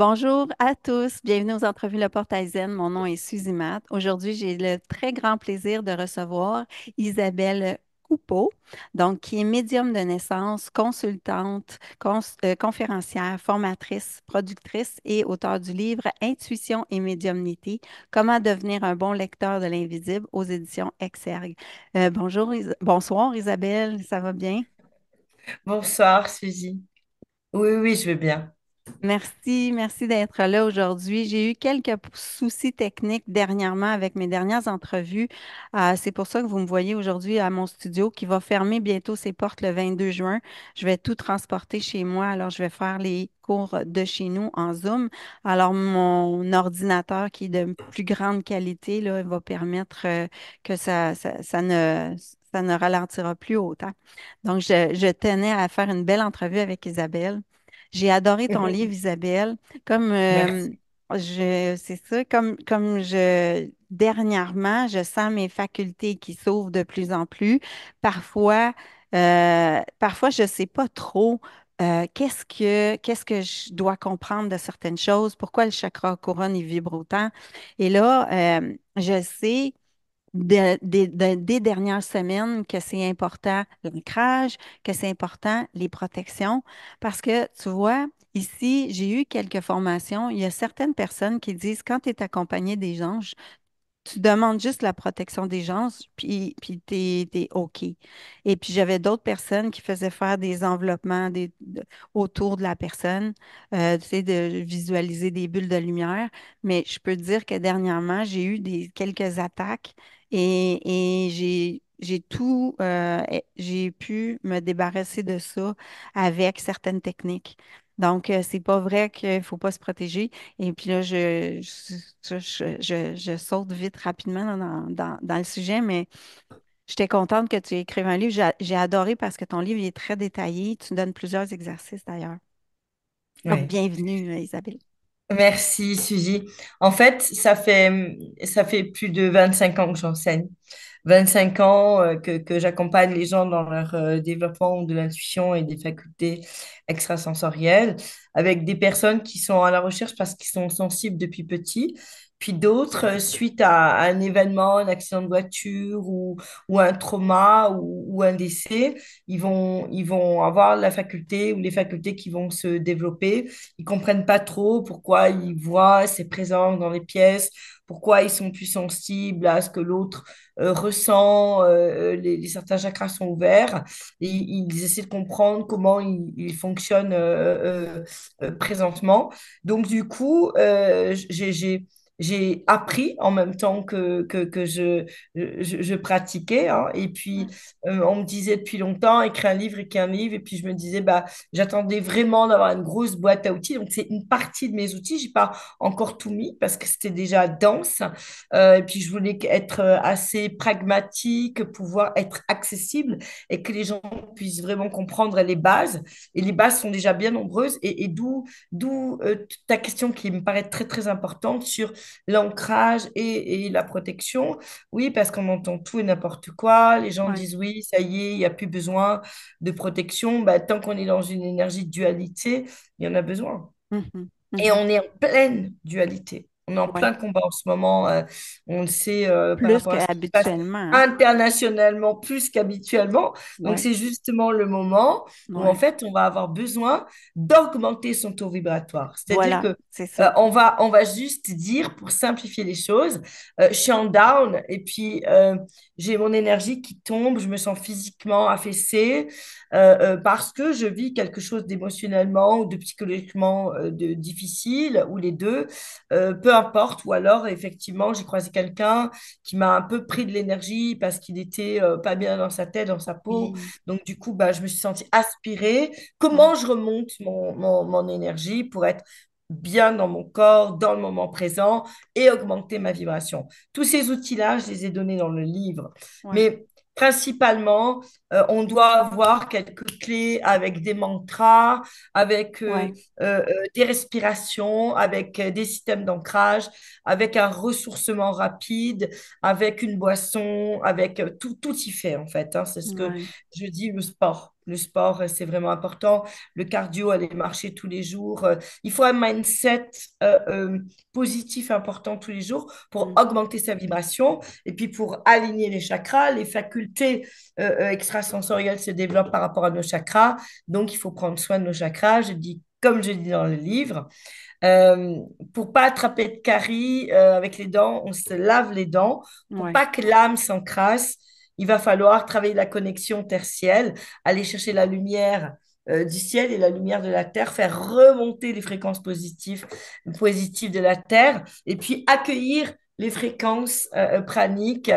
Bonjour à tous, bienvenue aux entrevues Le Portail Zen. Mon nom est Suzy Matt. Aujourd'hui, j'ai le très grand plaisir de recevoir Isabelle Coupeau, donc qui est médium de naissance, consultante, conférencière, formatrice, productrice et auteure du livre Intuition et médiumnité, comment devenir un bon lecteur de l'invisible aux éditions Exergue. Bonsoir Isabelle, ça va bien? Bonsoir, Suzy. Oui, oui, je vais bien. Merci d'être là aujourd'hui. J'ai eu quelques soucis techniques dernièrement avec mes dernières entrevues. C'est pour ça que vous me voyez aujourd'hui à mon studio qui va fermer bientôt ses portes le 22 juin. Je vais tout transporter chez moi. Alors, je vais faire les cours de chez nous en Zoom. Alors, mon ordinateur qui est de plus grande qualité là, va permettre que ça ne ralentira plus autant. Donc, je tenais à faire une belle entrevue avec Isabelle. J'ai adoré ton livre, Isabelle. Comme Merci. c'est ça, dernièrement, je sens mes facultés qui s'ouvrent de plus en plus. Parfois, parfois, je sais pas trop qu'est-ce que je dois comprendre de certaines choses, pourquoi le chakra couronne il vibre autant. Et là, je sais des dernières semaines que c'est important l'ancrage, que c'est important les protections, parce que tu vois, ici, j'ai eu quelques formations. Il y a certaines personnes qui disent quand tu es accompagné des anges, tu demandes juste la protection des gens, puis t'es OK. Et puis, j'avais d'autres personnes qui faisaient faire des enveloppements autour de la personne, tu sais, de visualiser des bulles de lumière. Mais je peux te dire que dernièrement, j'ai eu quelques attaques et j'ai pu me débarrasser de ça avec certaines techniques. Donc, c'est pas vrai qu'il ne faut pas se protéger. Et puis là, je saute vite rapidement là, dans le sujet, mais j'étais contente que tu écrives un livre. J'ai adoré parce que ton livre il est très détaillé. Tu donnes plusieurs exercices d'ailleurs. Donc, Oui. bienvenue, Isabelle. Merci, Suzy. En fait, ça fait plus de 25 ans que j'enseigne. 25 ans que j'accompagne les gens dans leur développement de l'intuition et des facultés extrasensorielles, avec des personnes qui sont à la recherche parce qu'ils sont sensibles depuis petit, puis d'autres suite à un événement, un accident de voiture ou un trauma ou un décès, ils vont avoir la faculté ou les facultés qui vont se développer. Ils comprennent pas trop pourquoi ils voient ces présences dans les pièces, pourquoi ils sont plus sensibles à ce que l'autre ressent, certains chakras sont ouverts, et ils essaient de comprendre comment ils fonctionnent présentement. Donc, du coup, j'ai appris en même temps que je pratiquais, hein. Et puis, on me disait depuis longtemps, écris un livre, écris un livre. Et puis, je me disais, bah, j'attendais vraiment d'avoir une grosse boîte à outils. Donc, c'est une partie de mes outils. J'ai pas encore tout mis parce que c'était déjà dense. Et puis, je voulais être assez pragmatique, pouvoir être accessible et que les gens puissent vraiment comprendre les bases. Et les bases sont déjà bien nombreuses. Et d'où ta question qui me paraît très, très importante sur l'ancrage et la protection. Oui, parce qu'on entend tout et n'importe quoi. Les gens Oui. disent oui, ça y est, il n'y a plus besoin de protection. Bah, tant qu'on est dans une énergie de dualité, il y en a besoin. Mhm, Et mhm. on est en pleine dualité. On est en Oui. plein combat en ce moment. On le sait par Plus rapport à ce qui se passe qu'habituellement, hein? internationalement plus qu'habituellement. Donc, Oui. c'est justement le moment où, en Oui. fait, on va avoir besoin d'augmenter son taux vibratoire. C'est-à-dire Voilà, que c'est ça. on va juste dire, pour simplifier les choses, je suis en down et puis j'ai mon énergie qui tombe, je me sens physiquement affaissée parce que je vis quelque chose d'émotionnellement ou de psychologiquement difficile, ou les deux, peu importe. Ou alors, effectivement, j'ai croisé quelqu'un qui m'a un peu pris de l'énergie parce qu'il était pas bien dans sa tête, dans sa peau. Oui. Donc, du coup, bah, je me suis sentie aspirée. Oui. Comment je remonte mon énergie pour être bien dans mon corps, dans le moment présent et augmenter ma vibration. Tous ces outils-là, je les ai donnés dans le livre. Oui. Mais principalement, on doit avoir quelques clés avec des mantras, avec Ouais. des respirations, avec des systèmes d'ancrage, avec un ressourcement rapide, avec une boisson, avec tout, tout y fait en fait, hein. C'est ce que Ouais. je dis, le sport. Le sport, c'est vraiment important. Le cardio, aller marcher tous les jours. Il faut un mindset positif important tous les jours pour Mm. augmenter sa vibration et puis pour aligner les chakras. Les facultés extrasensorielles se développent par rapport à nos chakras. Donc, il faut prendre soin de nos chakras. Je dis, comme je dis dans le livre, euh, pour pas attraper de caries avec les dents, on se lave les dents. Pour Ouais. pas que l'âme s'encrasse, il va falloir travailler la connexion tertielle, aller chercher la lumière du ciel et la lumière de la terre, faire remonter les fréquences positives de la terre, et puis accueillir les fréquences praniques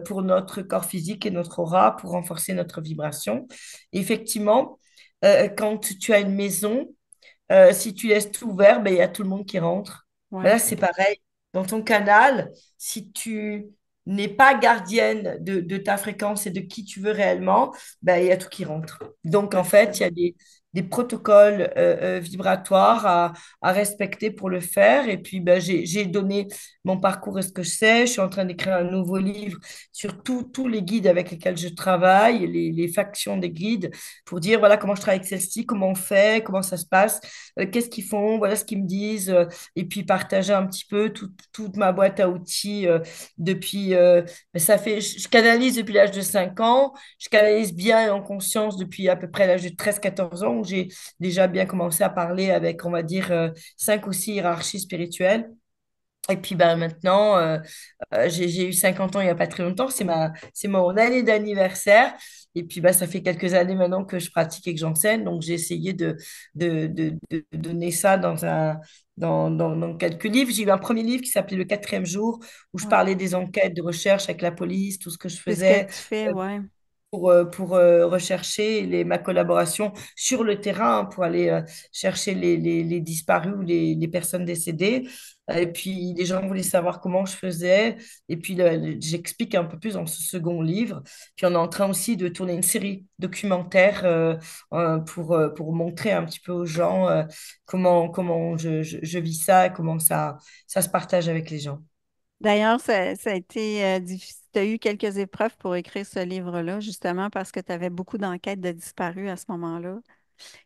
pour notre corps physique et notre aura, pour renforcer notre vibration. Effectivement, quand tu as une maison, si tu laisses tout ouvert, ben, il y a tout le monde qui rentre. Ben Ouais. là, c'est pareil. Dans ton canal, si tu n'es pas gardienne de ta fréquence et de qui tu veux réellement, ben, il y a tout qui rentre. Donc, en C'est ça. fait, il y a des protocoles vibratoires à respecter pour le faire. Et puis, ben, j'ai donné mon parcours et ce que je sais. Je suis en train d'écrire un nouveau livre sur tous les guides avec lesquels je travaille, les factions des guides, pour dire, voilà, comment je travaille avec celle-ci, comment on fait, comment ça se passe, qu'est-ce qu'ils font, voilà ce qu'ils me disent, et puis partager un petit peu toute ma boîte à outils depuis, ça fait, je canalise depuis l'âge de 5 ans, je canalise bien et en conscience depuis à peu près l'âge de 13 14 ans, où j'ai déjà bien commencé à parler avec, on va dire, 5 ou 6 hiérarchies spirituelles. Et puis ben, maintenant, j'ai eu 50 ans il n'y a pas très longtemps, c'est mon année d'anniversaire. Et puis bah, ça fait quelques années maintenant que je pratique et que j'enseigne. Donc j'ai essayé de donner ça dans quelques livres. J'ai eu un premier livre qui s'appelait Le quatrième jour, où je Ouais. parlais des enquêtes de recherche avec la police, tout ce que je C'est ce que faisais tu fais, ouais. pour rechercher ma collaboration sur le terrain, hein, pour aller chercher les disparus ou les personnes décédées. Et puis, les gens voulaient savoir comment je faisais. Et puis, j'explique un peu plus dans ce second livre. Puis, on est en train aussi de tourner une série documentaire pour montrer un petit peu aux gens comment je vis ça, et comment ça se partage avec les gens. D'ailleurs, ça a été difficile. Tu as eu quelques épreuves pour écrire ce livre-là, justement parce que tu avais beaucoup d'enquêtes de disparus à ce moment-là.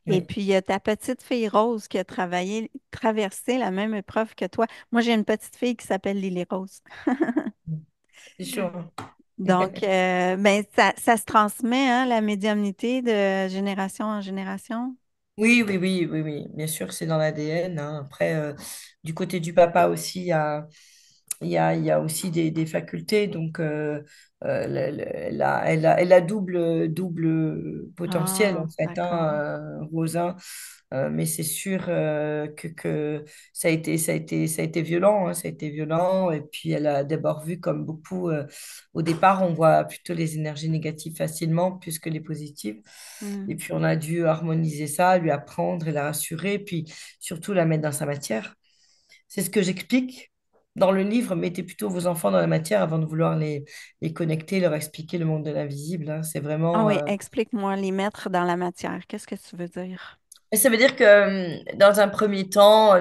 Et Oui, puis, il y a ta petite fille Rose qui a traversé la même épreuve que toi. Moi, j'ai une petite fille qui s'appelle Lily Rose. c'est sûr. Donc, ben, ça se transmet, hein, la médiumnité de génération en génération. Oui, oui, oui, oui, oui. Bien sûr, c'est dans l'ADN, hein. Après, du côté du papa aussi, il y a aussi des facultés. Donc, elle a double potentiel, Ah, en fait, d'accord. hein, Rosa. Mais c'est sûr que ça a été violent, hein, ça a été violent. Et puis, elle a d'abord vu, comme beaucoup, au départ, on voit plutôt les énergies négatives facilement plus que les positives. Hmm. Et puis, on a dû harmoniser ça, lui apprendre et la rassurer, puis surtout la mettre dans sa matière. C'est ce que j'explique dans le livre. Mettez plutôt vos enfants dans la matière avant de vouloir les connecter, leur expliquer le monde de l'invisible, hein. C'est Ah vraiment, oui, explique-moi, les mettre dans la matière. Qu'est-ce que tu veux dire? et ça veut dire que dans un premier temps,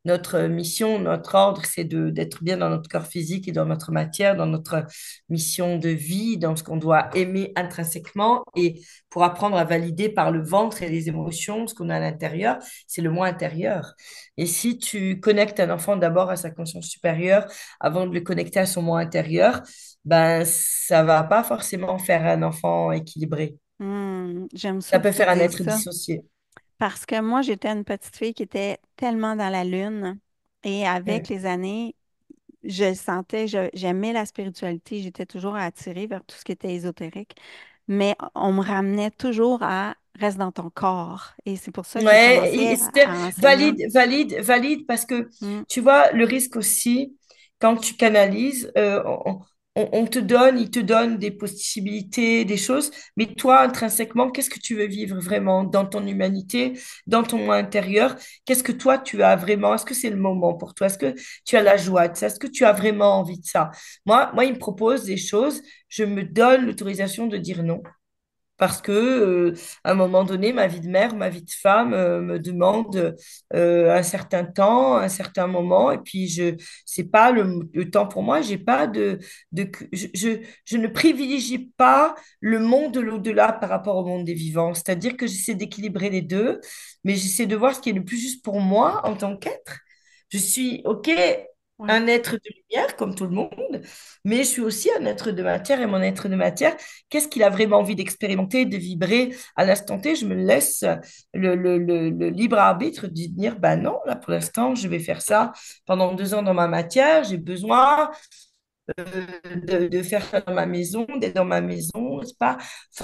notre mission, notre ordre, c'est d'être bien dans notre corps physique et dans notre matière, dans notre mission de vie, dans ce qu'on doit aimer intrinsèquement. Et pour apprendre à valider par le ventre et les émotions, ce qu'on a à l'intérieur, c'est le moi intérieur. Et si tu connectes un enfant d'abord à sa conscience supérieure avant de le connecter à son moi intérieur, ben, ça va pas forcément faire un enfant équilibré. J'aime ça Ça que peut tu faire un dises être ça. dissocié. Parce que moi, j'étais une petite fille qui était tellement dans la lune. Et avec Mm. les années, je sentais, j'aimais la spiritualité. J'étais toujours attirée vers tout ce qui était ésotérique. Mais on me ramenait toujours à reste dans ton corps. Et c'est pour ça que j'ai Ouais, commencé c'est à enseigner. valide, valide, valide, parce que Mm, tu vois, le risque aussi, quand tu canalises, on te donne, il te donne des possibilités, des choses, mais toi, intrinsèquement, qu'est-ce que tu veux vivre vraiment dans ton humanité, dans ton moi intérieur? Qu'est-ce que toi, tu as vraiment? Est-ce que c'est le moment pour toi? Est-ce que tu as la joie de ça? Est-ce que tu as vraiment envie de ça? Moi, il me propose des choses, je me donne l'autorisation de dire non. Parce que, à un moment donné, ma vie de mère, ma vie de femme, me demande un certain temps, un certain moment, et puis c'est pas le temps pour moi. J'ai pas je ne privilégie pas le monde de l'au-delà par rapport au monde des vivants. C'est-à-dire que j'essaie d'équilibrer les deux, mais j'essaie de voir ce qui est le plus juste pour moi en tant qu'être. Je suis OK, Oui. un être de lumière comme tout le monde, mais je suis aussi un être de matière, et mon être de matière, qu'est-ce qu'il a vraiment envie d'expérimenter, de vibrer à l'instant T? Je me laisse le libre arbitre de dire, bah non, là pour l'instant, je vais faire ça pendant 2 ans dans ma matière, j'ai besoin de faire ça dans ma maison, d'être dans ma maison, c'est pas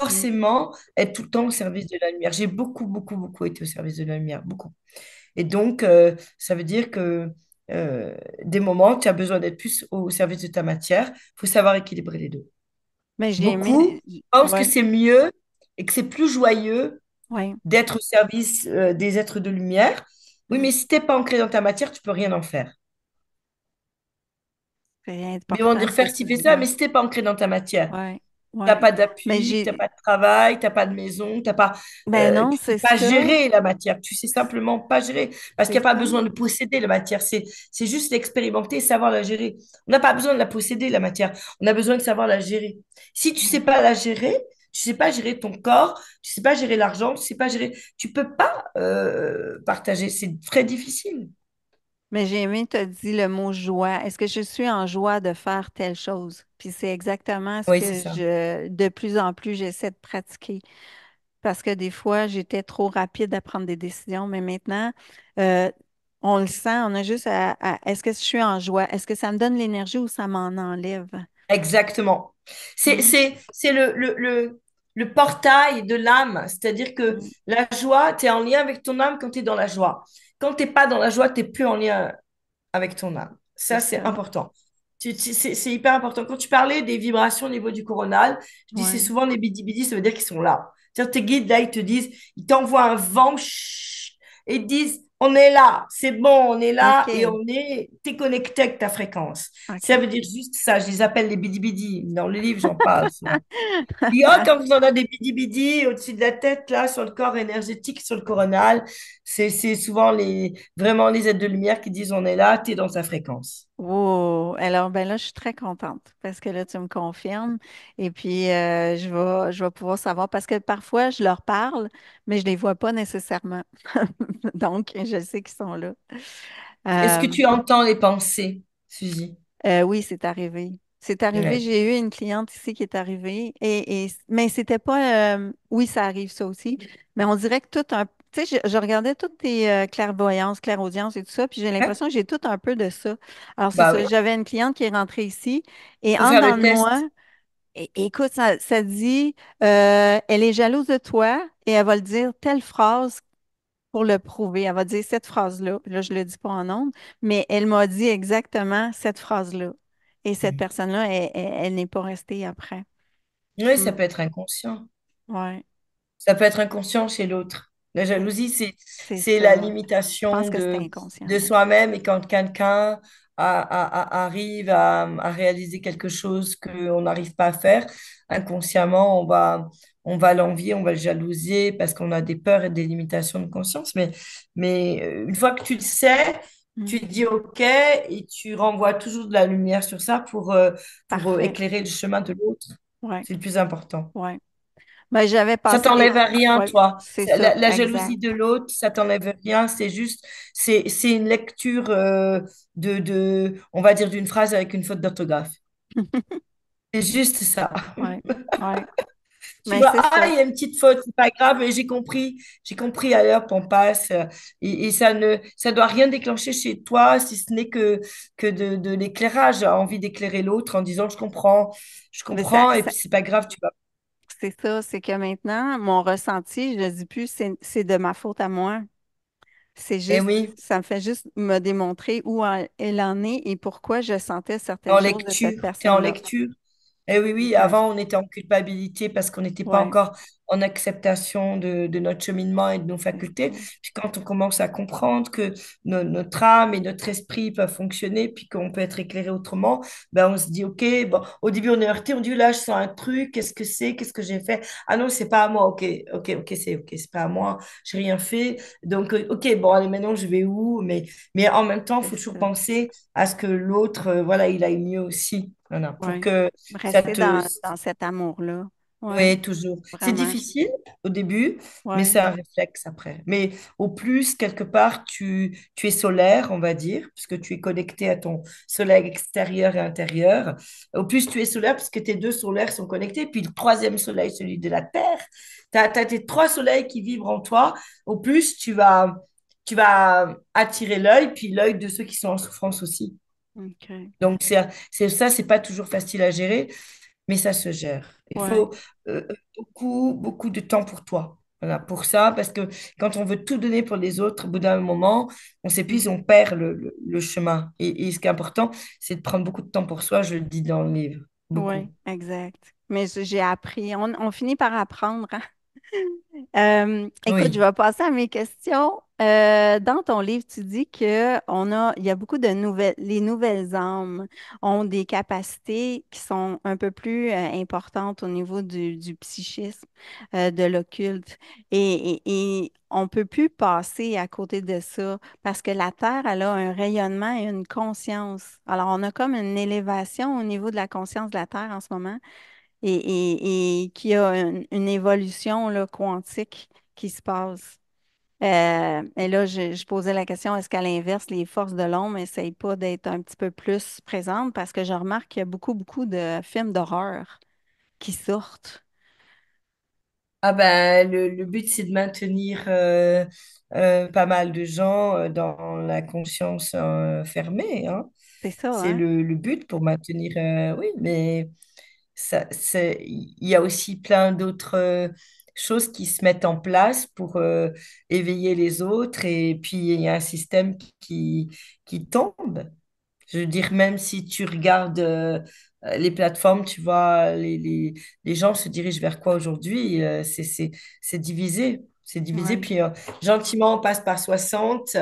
Mm. forcément être tout le temps au service de la lumière. J'ai beaucoup, beaucoup, beaucoup été au service de la lumière, beaucoup. Et donc, ça veut dire que des moments, tu as besoin d'être plus au service de ta matière. Il faut savoir équilibrer les deux. Mais j'ai Beaucoup aimé, pensent que ouais, c'est mieux et que c'est plus joyeux ouais. d'être au service des êtres de lumière. Oui, Mm. mais si t'es pas ancré dans ta matière, tu peux rien en faire. C'est Mais ils vont important dire ce que faire ci, tu fais ça, dis. mais si t'es pas ancré dans ta matière, Ouais, t'as ouais. pas Mais d'appui, t'as j'ai, pas de travail, t'as pas de maison, t'as pas, ben non, tu sais c'est pas ça. gérer la matière. Tu sais simplement pas gérer parce qu'il C'est n'y a pas ça. besoin de posséder la matière. C'est juste l'expérimenter, savoir la gérer. On n'a pas besoin de la posséder, la matière. On a besoin de savoir la gérer. Si tu sais Ouais. pas la gérer, tu sais pas gérer ton corps, tu sais pas gérer l'argent, tu sais pas gérer, tu peux pas partager. C'est très difficile. Mais j'ai aimé, tu as dit le mot joie. Est-ce que je suis en joie de faire telle chose? Puis c'est exactement ce Oui, c'est que ça. de plus en plus, j'essaie de pratiquer. Parce que des fois, j'étais trop rapide à prendre des décisions, mais maintenant, euh, on le sent, on a juste est-ce que je suis en joie? Est-ce que ça me donne l'énergie ou ça m'en enlève? Exactement. Mm, C'est le portail de l'âme. C'est-à-dire que mm, la joie, tu es en lien avec ton âme quand tu es dans la joie. Quand tu n'es pas dans la joie, tu n'es plus en lien avec ton âme. c'est Ça, c'est ça. important. C'est hyper important. Quand tu parlais des vibrations au niveau du coronal, je dis c'est Ouais. souvent les bidi-bidi, ça veut dire qu'ils sont là. C'est-à-dire tes guides, là, ils te disent, ils t'envoient un vent, chut, et ils te disent, on est là, c'est bon, on est là, et OK. t'es connecté avec ta fréquence. Ça OK. veut dire juste ça. Je les appelle les bidi-bidi. Dans le livre, j'en parle souvent. Et oh, quand vous en avez des bidi-bidi au-dessus de la tête, là, sur le corps énergétique, sur le coronal, c'est souvent vraiment les êtres de lumière qui disent on est là, tu es dans ta fréquence. Wow. Alors, ben là, je suis très contente parce que là, tu me confirmes. Et puis, je vais pouvoir savoir parce que parfois, je leur parle, mais je les vois pas nécessairement. Donc, je sais qu'ils sont là. Est-ce que Euh, tu entends les pensées, Suzy? oui, c'est arrivé. C'est arrivé. Ouais. J'ai eu une cliente ici qui est arrivée mais c'était pas. Oui, ça arrive ça aussi. Mais on dirait que tout un. Tu sais, je regardais toutes tes clairvoyances, clairaudiences et tout ça, puis j'ai Hein? l'impression que j'ai tout un peu de ça. Alors, c'est Bah ça. oui, J'avais une cliente qui est rentrée ici et faut en faire dedans le de moi, test. écoute, ça dit elle est jalouse de toi et elle va le dire telle phrase pour le prouver. Elle va dire cette phrase-là. Là, je ne le dis pas en nombre, mais elle m'a dit exactement cette phrase-là. Et cette personne-là, elle n'est pas restée après. Oui, Mm. ça peut être inconscient. Ouais, Ça peut être inconscient chez l'autre. La ouais, jalousie, c'est c'est la ça. Je limitation pense que c'est inconscient, de oui. soi-même et quand quelqu'un arrive à réaliser quelque chose qu'on n'arrive pas à faire, inconsciemment, on va l'envier, on va le jalouser parce qu'on a des peurs et des limitations de conscience. Mais une fois que tu le sais, Mm. tu te dis OK et tu renvoies toujours de la lumière sur ça pour Parfait. éclairer le chemin de l'autre. Ouais, C'est le plus important. ouais. Ben, j'avais Ça passé des. t'enlève à rien, Ouais, toi. c'est ça, La jalousie de exact. l'autre, ça t'enlève rien. C'est juste, c'est une lecture on va dire, d'une phrase avec une faute d'orthographe. C'est juste ça. Ouais, ouais. Tu Mais vois, c'est ah, ça. il y a une petite faute, c'est pas grave, j'ai compris, à l'heure on passe. Et ça doit rien déclencher chez toi, si ce n'est que de l'éclairage. J'ai envie d'éclairer l'autre en disant, je Mais comprends, et puis c'est pas grave, tu vas. c'est ça, c'est que maintenant, mon ressenti, je ne dis plus, c'est de ma faute à moi. C'est Eh juste, oui, ça me fait juste me démontrer où elle en est et pourquoi je sentais certaines en choses de cette lecture, tu es en personne-là. lecture. Eh oui, oui, Ouais, avant on était en culpabilité parce qu'on n'était pas ouais, encore en acceptation de notre cheminement et de nos c'est facultés. ça. Puis quand on commence à comprendre que notre âme et notre esprit peuvent fonctionner, puis qu'on peut être éclairé autrement, ben on se dit, OK, bon, au début on est heurté, on dit, là je sens un truc, qu'est-ce que c'est, qu'est-ce que j'ai fait? Ah non, c'est pas à moi, OK, c'est pas à moi, j'ai rien fait. Donc, OK, bon, allez, maintenant je vais où? Mais en même temps, il C'est faut toujours ça. penser à ce que l'autre, voilà, il aille mieux aussi. Voilà, pour Ouais. que ça Rester te... dans cet amour-là. Ouais, Oui, toujours. C'est vraiment. difficile au début, mais Ouais. c'est un réflexe après. Mais au plus, quelque part, tu es solaire, on va dire, puisque tu es connecté à ton soleil extérieur et intérieur. Au plus, tu es solaire, parce que tes deux solaires sont connectés. Puis le troisième soleil, celui de la Terre, tu as tes trois soleils qui vibrent en toi. Au plus, tu vas attirer l'œil, puis l'œil de ceux qui sont en souffrance aussi. OK. Donc, ça, c'est pas toujours facile à gérer, mais ça se gère. Il Ouais. faut beaucoup, beaucoup de temps pour toi. Voilà, pour ça, parce que quand on veut tout donner pour les autres, au bout d'un moment, on s'épuise, Mm. on perd le chemin. Et ce qui est important, c'est de prendre beaucoup de temps pour soi, je le dis dans le livre. Ouais, Beaucoup. exact. Mais j'ai appris. On finit par apprendre, hein. Écoute, je Oui. vais passer à mes questions. Dans ton livre, tu dis il y a beaucoup de les nouvelles âmes ont des capacités qui sont un peu plus importantes au niveau du psychisme, de l'occulte. Et on peut plus passer à côté de ça parce que la Terre, elle a un rayonnement et une conscience. Alors, on a comme une élévation au niveau de la conscience de la Terre en ce moment et qu'il y a une évolution là, quantique qui se passe. Et là, je posais la question, est-ce qu'à l'inverse, les forces de l'ombre n'essayent pas d'être un petit peu plus présentes? Parce que je remarque qu'il y a beaucoup, beaucoup de films d'horreur qui sortent. Ah ben, le but, c'est de maintenir pas mal de gens dans la conscience fermée, hein. C'est ça, C'est hein? le but pour maintenir, oui, mais il y a aussi plein d'autres choses qui se mettent en place pour éveiller les autres et puis il y a un système qui tombe. Je veux dire, même si tu regardes les plateformes, tu vois, les gens se dirigent vers quoi aujourd'hui? C'est divisé. C'est divisé, Ouais, puis gentiment, on passe par 60,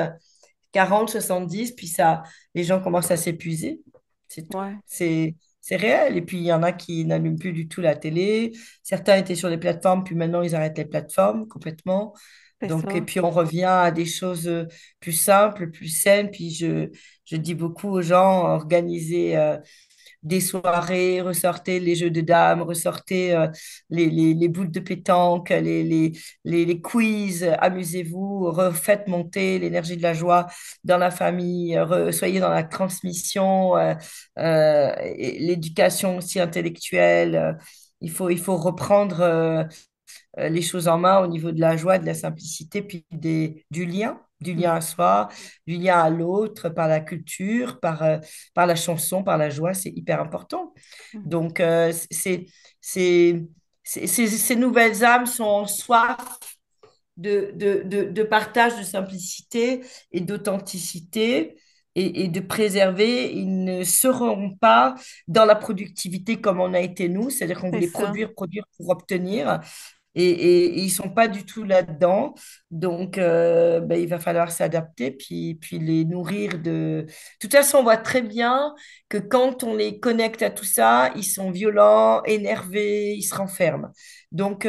40, 70, puis ça, les gens commencent à s'épuiser. C'est tout. ouais, C'est réel. Et puis, il y en a qui n'allument plus du tout la télé. Certains étaient sur les plateformes, puis maintenant, ils arrêtent les plateformes complètement. c'est Donc, et ça. puis, on revient à des choses plus simples, plus saines. Puis, je dis beaucoup aux gens, organisez des soirées, ressortez les jeux de dames, ressortez les boules de pétanque, les quiz, amusez-vous, refaites monter l'énergie de la joie dans la famille, soyez dans la transmission, et l'éducation aussi intellectuelle. Il faut reprendre les choses en main au niveau de la joie, de la simplicité, puis du Mm, lien à soi, du lien à l'autre, par la culture, par la chanson, par la joie, c'est hyper important. mm. Donc, c'est, ces nouvelles âmes sont en soif de partage, de simplicité et d'authenticité. Et de préserver, ils ne seront pas dans la productivité comme on a été nous, c'est-à-dire qu'on C'est voulait ça. produire pour obtenir. Et ils sont pas du tout là-dedans. Donc, ben, il va falloir s'adapter, puis les nourrir de... De toute façon, on voit très bien que quand on les connecte à tout ça, ils sont violents, énervés, ils se renferment. Donc,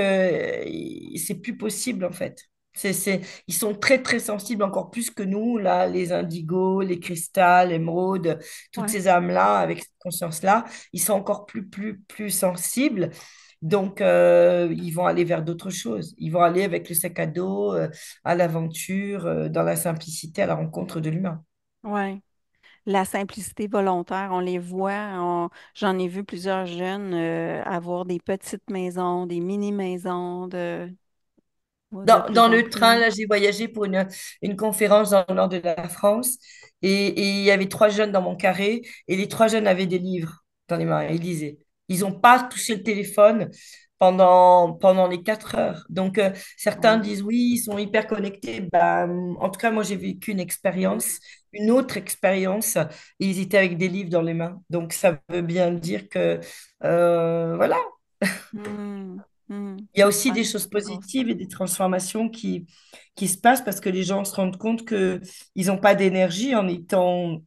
c'est plus possible, en fait. Ils sont très, très sensibles, encore plus que nous, là, les indigos, les cristals, l'émeraude, toutes Ouais, ces âmes-là, avec cette conscience-là, ils sont encore plus sensibles. Donc, ils vont aller vers d'autres choses. Ils vont aller avec le sac à dos, à l'aventure, dans la simplicité, à la rencontre de l'humain. ouais. La simplicité volontaire, on les voit. J'en ai vu plusieurs jeunes avoir des petites maisons, des mini-maisons de Dans plus en le train, plus. là, j'ai voyagé pour une conférence dans le nord de la France et il y avait trois jeunes dans mon carré et les trois jeunes avaient des livres dans les mains et ils lisaient. Ils n'ont pas touché le téléphone pendant les 4 heures. Donc, certains Wow. disent oui, ils sont hyper connectés. Bah, en tout cas, moi, j'ai vécu une autre expérience, et ils étaient avec des livres dans les mains. Donc, ça veut bien dire que, voilà, Hmm. Hmm. il y a aussi des Ouais, choses c'est beau ça. positives et des transformations qui se passent parce que les gens se rendent compte qu'ils n'ont pas d'énergie en étant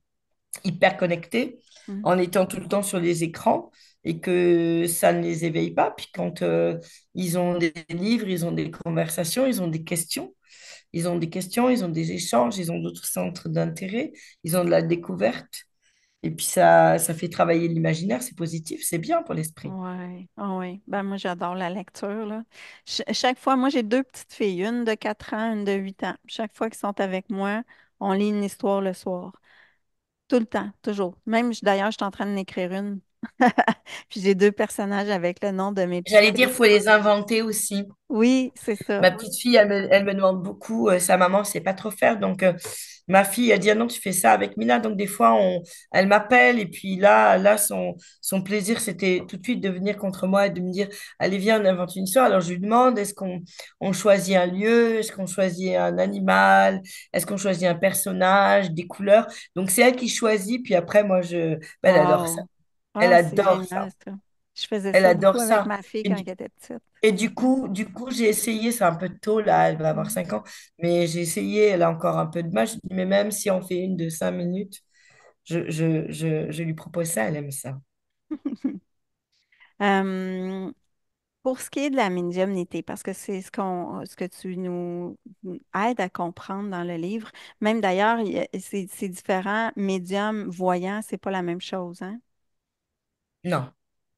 hyper connectés, Hmm. en étant tout le temps sur les écrans et que ça ne les éveille pas. Puis quand ils ont des livres, ils ont des conversations, ils ont des échanges, ils ont d'autres centres d'intérêt, ils ont de la découverte. Et puis ça fait travailler l'imaginaire, c'est positif, c'est bien pour l'esprit. Ouais, ah ouais. Ben moi j'adore la lecture là. Chaque fois, moi j'ai deux petites filles, une de 4 ans, une de 8 ans. Chaque fois qu'ils sont avec moi, on lit une histoire le soir. Tout le temps, toujours. Même d'ailleurs, je suis en train d'en écrire une. Puis j'ai deux personnages avec le nom de mes petites J'allais dire, filles. faut les inventer aussi. Oui, c'est ça. Ma petite fille, elle me demande beaucoup, sa maman ne sait pas trop faire. Donc, ma fille, elle dit, ah non, tu fais ça avec Mila. Donc, des fois, elle m'appelle. Et puis là son plaisir, c'était tout de suite de venir contre moi et de me dire, allez, viens, on invente une histoire. Alors, je lui demande, est-ce qu'on choisit un lieu? Est-ce qu'on choisit un animal? Est-ce qu'on choisit un personnage, des couleurs? Donc, c'est elle qui choisit. Puis après, moi, elle adore ça. Wow. Elle Ah, c'est adore génial ça. ça. Je faisais Elle ça beaucoup adore avec ça. ma fille Et quand du elle était petite. et du coup, j'ai essayé, c'est un peu tôt là, elle va avoir Mm. 5 ans, mais j'ai essayé, elle a encore un peu de mal. Je dis, mais même si on fait une de 5 minutes, je lui propose ça, elle aime ça. Euh, pour ce qui est de la médiumnité, parce que c'est ce que tu nous aides à comprendre dans le livre, même d'ailleurs, c'est différent. Médium, voyant, c'est pas la même chose, hein? Non.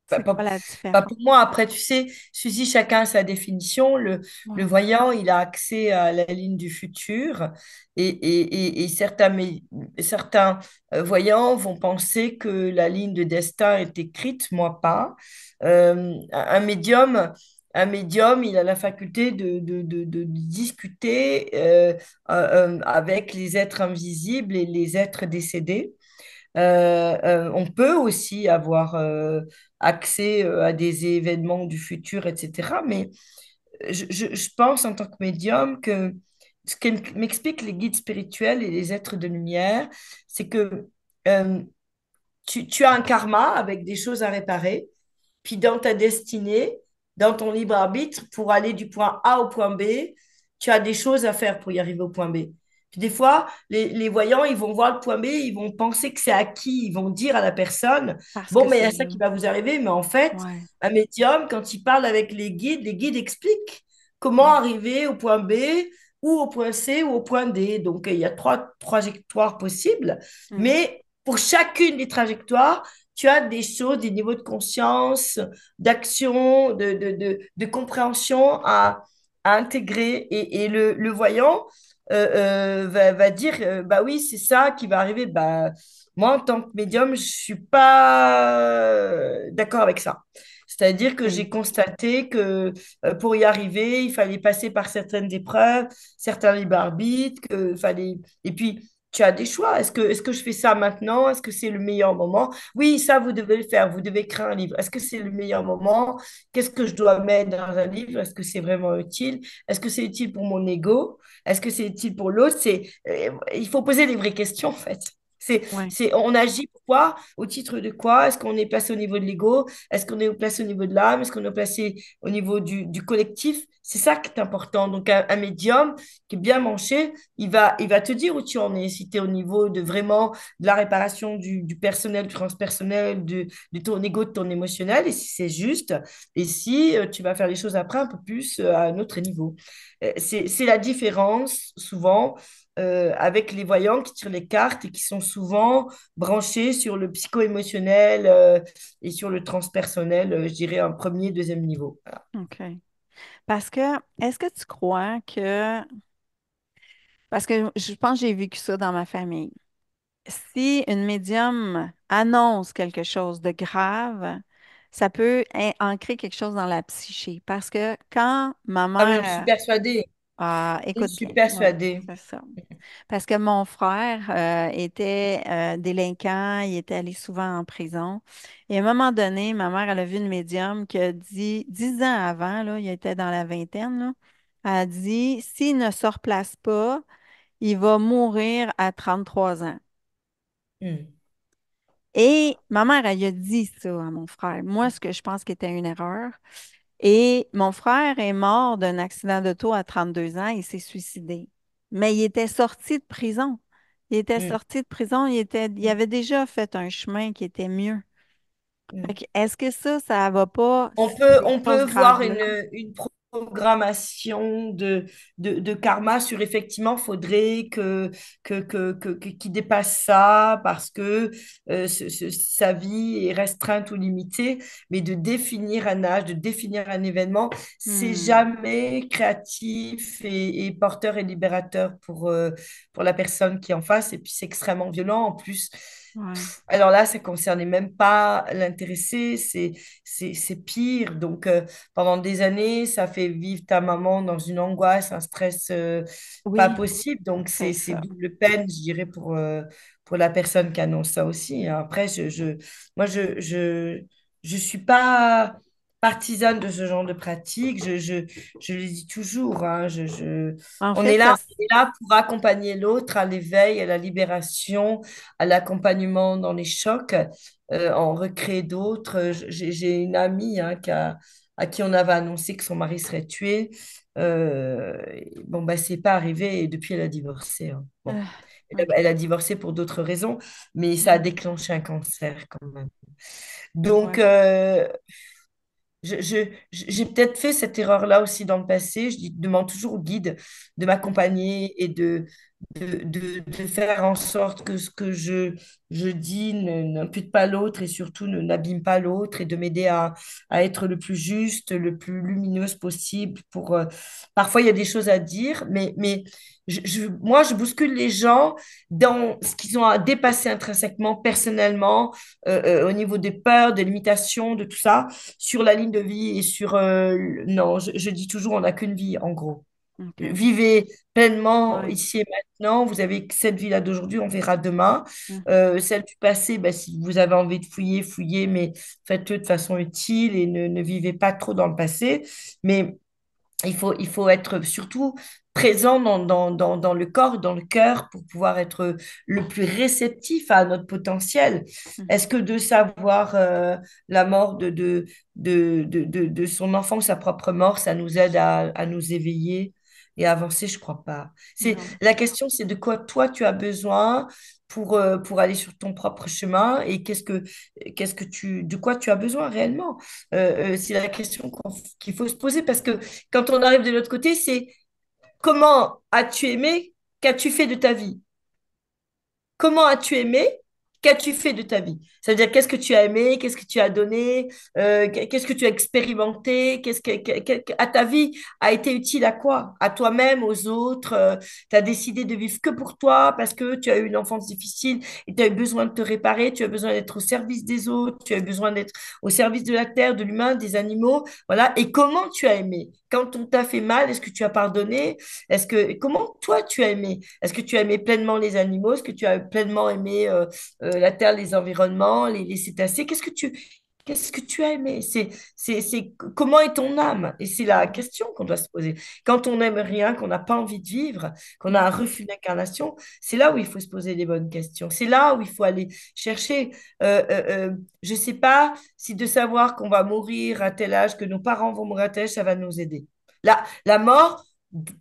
Pas, C'est pas- quoi la pas différence? pour moi. Après, tu sais, Suzy, chacun a sa définition. Le Ouais. voyant, il a accès à la ligne du futur et certains voyants vont penser que la ligne de destin est écrite, moi pas. Un médium, il a la faculté de discuter avec les êtres invisibles et les êtres décédés. On peut aussi avoir accès à des événements du futur, etc. Mais je pense en tant que médium que ce que m'expliquent les guides spirituels et les êtres de lumière, c'est que euh, tu as un karma avec des choses à réparer, puis dans ta destinée, dans ton libre arbitre, pour aller du point A au point B, tu as des choses à faire pour y arriver au point B. Puis des fois, les voyants, ils vont voir le point B, ils vont penser que c'est acquis, ils vont dire à la personne, Parce bon, que mais il y c'est a ça là. qui va vous arriver, mais en fait, Ouais. un médium, quand il parle avec les guides expliquent comment Mm. arriver au point B ou au point C ou au point D. Donc, il y a 3 trajectoires possibles, Mm. mais pour chacune des trajectoires, tu as des choses, des niveaux de conscience, d'action, de compréhension à intégrer. Et le voyant va dire, bah oui, c'est ça qui va arriver. Bah, moi, en tant que médium, je suis pas d'accord avec ça. C'est-à-dire que OK. j'ai constaté que pour y arriver, il fallait passer par certaines épreuves, certains libres arbitres, que fallait... Et puis, tu as des choix. Est-ce que je fais ça maintenant? Est-ce que c'est le meilleur moment? Oui, ça, vous devez le faire. Vous devez écrire un livre. Est-ce que c'est le meilleur moment? Qu'est-ce que je dois mettre dans un livre? Est-ce que c'est vraiment utile? Est-ce que c'est utile pour mon ego? Est-ce que c'est utile pour l'autre? Il faut poser des vraies questions, en fait. Ouais. On agit pourquoi? Au titre de quoi? Est-ce qu'on est placé au niveau de l'ego? Est-ce qu'on est placé au niveau de l'âme? Est-ce qu'on est placé au niveau du collectif? C'est ça qui est important. Donc, un médium qui est bien manché, il va te dire où tu en es. Si tu es au niveau de vraiment de la réparation du personnel, du transpersonnel, de ton ego, de ton émotionnel, et si c'est juste, et si tu vas faire les choses après un peu plus à un autre niveau. C'est la différence, souvent, avec les voyants qui tirent les cartes et qui sont souvent branchés sur le psycho-émotionnel et sur le transpersonnel, je dirais, un premier, deuxième niveau. Voilà. OK. Parce que, est-ce que tu crois que, parce que je pense que j'ai vécu ça dans ma famille. Si une médium annonce quelque chose de grave, ça peut ancrer quelque chose dans la psyché. Parce que quand ma Ah, mais j'en suis mère, persuadée. Ah, Je écoute suis bien, oui, persuadée. c'est ça. Parce que mon frère était délinquant, il était allé souvent en prison. Et à un moment donné, ma mère, elle a vu une médium qui a dit, 10 ans avant, là, il était dans la vingtaine, là, elle a dit, s'il ne se replace pas, il va mourir à 33 ans. Hmm, Et ma mère, elle a dit ça à mon frère. Moi, ce que je pense qui était une erreur. Et mon frère est mort d'un accident d'auto à 32 ans. Il s'est suicidé. Mais il était sorti de prison. Il était hmm, sorti de prison. Il avait déjà fait un chemin qui était mieux. Fait hmm. que est-ce que ça va pas, ces On peut choses voir graves-là? une programmation de karma sur effectivement, faudrait qu'il dépasse ça parce que sa vie est restreinte ou limitée, mais de définir un âge, de définir un événement, c'est Hmm, jamais créatif et porteur et libérateur pour la personne qui est en face, et puis c'est extrêmement violent en plus. ouais. Alors là, ça concernait même pas l'intéressé, c'est pire. Donc, pendant des années, ça fait vivre ta maman dans une angoisse, un stress pas Oui, possible. Donc, c'est c'est ça. double peine, je dirais, pour la personne qui annonce ça aussi, hein. Après, moi, je suis pas partisane de ce genre de pratique. Je le dis toujours, hein, En fait, on est là pour accompagner l'autre à l'éveil, à la libération, à l'accompagnement dans les chocs, en recréer d'autres. J'ai une amie, hein, à qui on avait annoncé que son mari serait tué. Bon, bah, c'est pas arrivé et depuis, elle a divorcé, hein. Bon, euh, OK. elle a divorcé pour d'autres raisons, mais ça a Hmm, déclenché un cancer quand même. je Donc, vois. j'ai peut-être fait cette erreur-là aussi dans le passé. Demande toujours au guide de Hmm, m'accompagner et de faire en sorte que ce que je dis n'impute pas l'autre et surtout n'abîme pas l'autre et de m'aider à être le plus juste, le plus lumineuse possible parfois, il y a des choses à dire, mais moi, je bouscule les gens dans ce qu'ils ont à dépasser intrinsèquement, personnellement, au niveau des peurs, des limitations, de tout ça sur la ligne de vie et non, je dis toujours, on n'a qu'une vie, en gros. OK. Vivez pleinement Ouais. ici et maintenant. Vous avez que cette vie-là d'aujourd'hui, on verra demain. Mhm. Celle du passé, bah, si vous avez envie de fouiller, fouillez, mais faites-le de façon utile et ne vivez pas trop dans le passé. Mais il faut être surtout présent dans le corps, dans le cœur pour pouvoir être le plus réceptif à notre potentiel. Est-ce Mhm. que de savoir la mort de son enfant ou sa propre mort, ça nous aide à nous éveiller et à avancer? Je crois pas. Non. La question, c'est de quoi toi tu as besoin pour aller sur ton propre chemin et de quoi tu as besoin réellement? C'est la question qu'il faut se poser parce que quand on arrive de l'autre côté, c'est comment as-tu aimé? Qu'as-tu fait de ta vie? Comment as-tu aimé? Qu'as-tu fait de ta vie? C'est-à-dire, qu'est-ce que tu as aimé? Qu'est-ce que tu as donné? Qu'est-ce que tu as expérimenté? À ta vie a été utile à quoi? À toi-même, aux autres? Tu as décidé de vivre que pour toi parce que tu as eu une enfance difficile et tu as eu besoin de te réparer, tu as besoin d'être au service des autres, tu as besoin d'être au service de la terre, de l'humain, des animaux. Voilà. Et comment tu as aimé? Quand on t'a fait mal, est-ce que tu as pardonné? Comment toi tu as aimé? Est-ce que tu as aimé pleinement les animaux? Est-ce que tu as pleinement aimé la terre, les environnements, les cétacés? Qu'est-ce que tu as aimé? Comment est ton âme? Et c'est la Mhm. question qu'on doit se poser. Quand on n'aime rien, qu'on n'a pas envie de vivre, qu'on a un Mhm. refus d'incarnation, c'est là où il faut se poser les bonnes questions. C'est là où il faut aller chercher. Je ne sais pas si de savoir qu'on va mourir à tel âge, que nos parents vont mourir à tel âge, ça va nous aider. La mort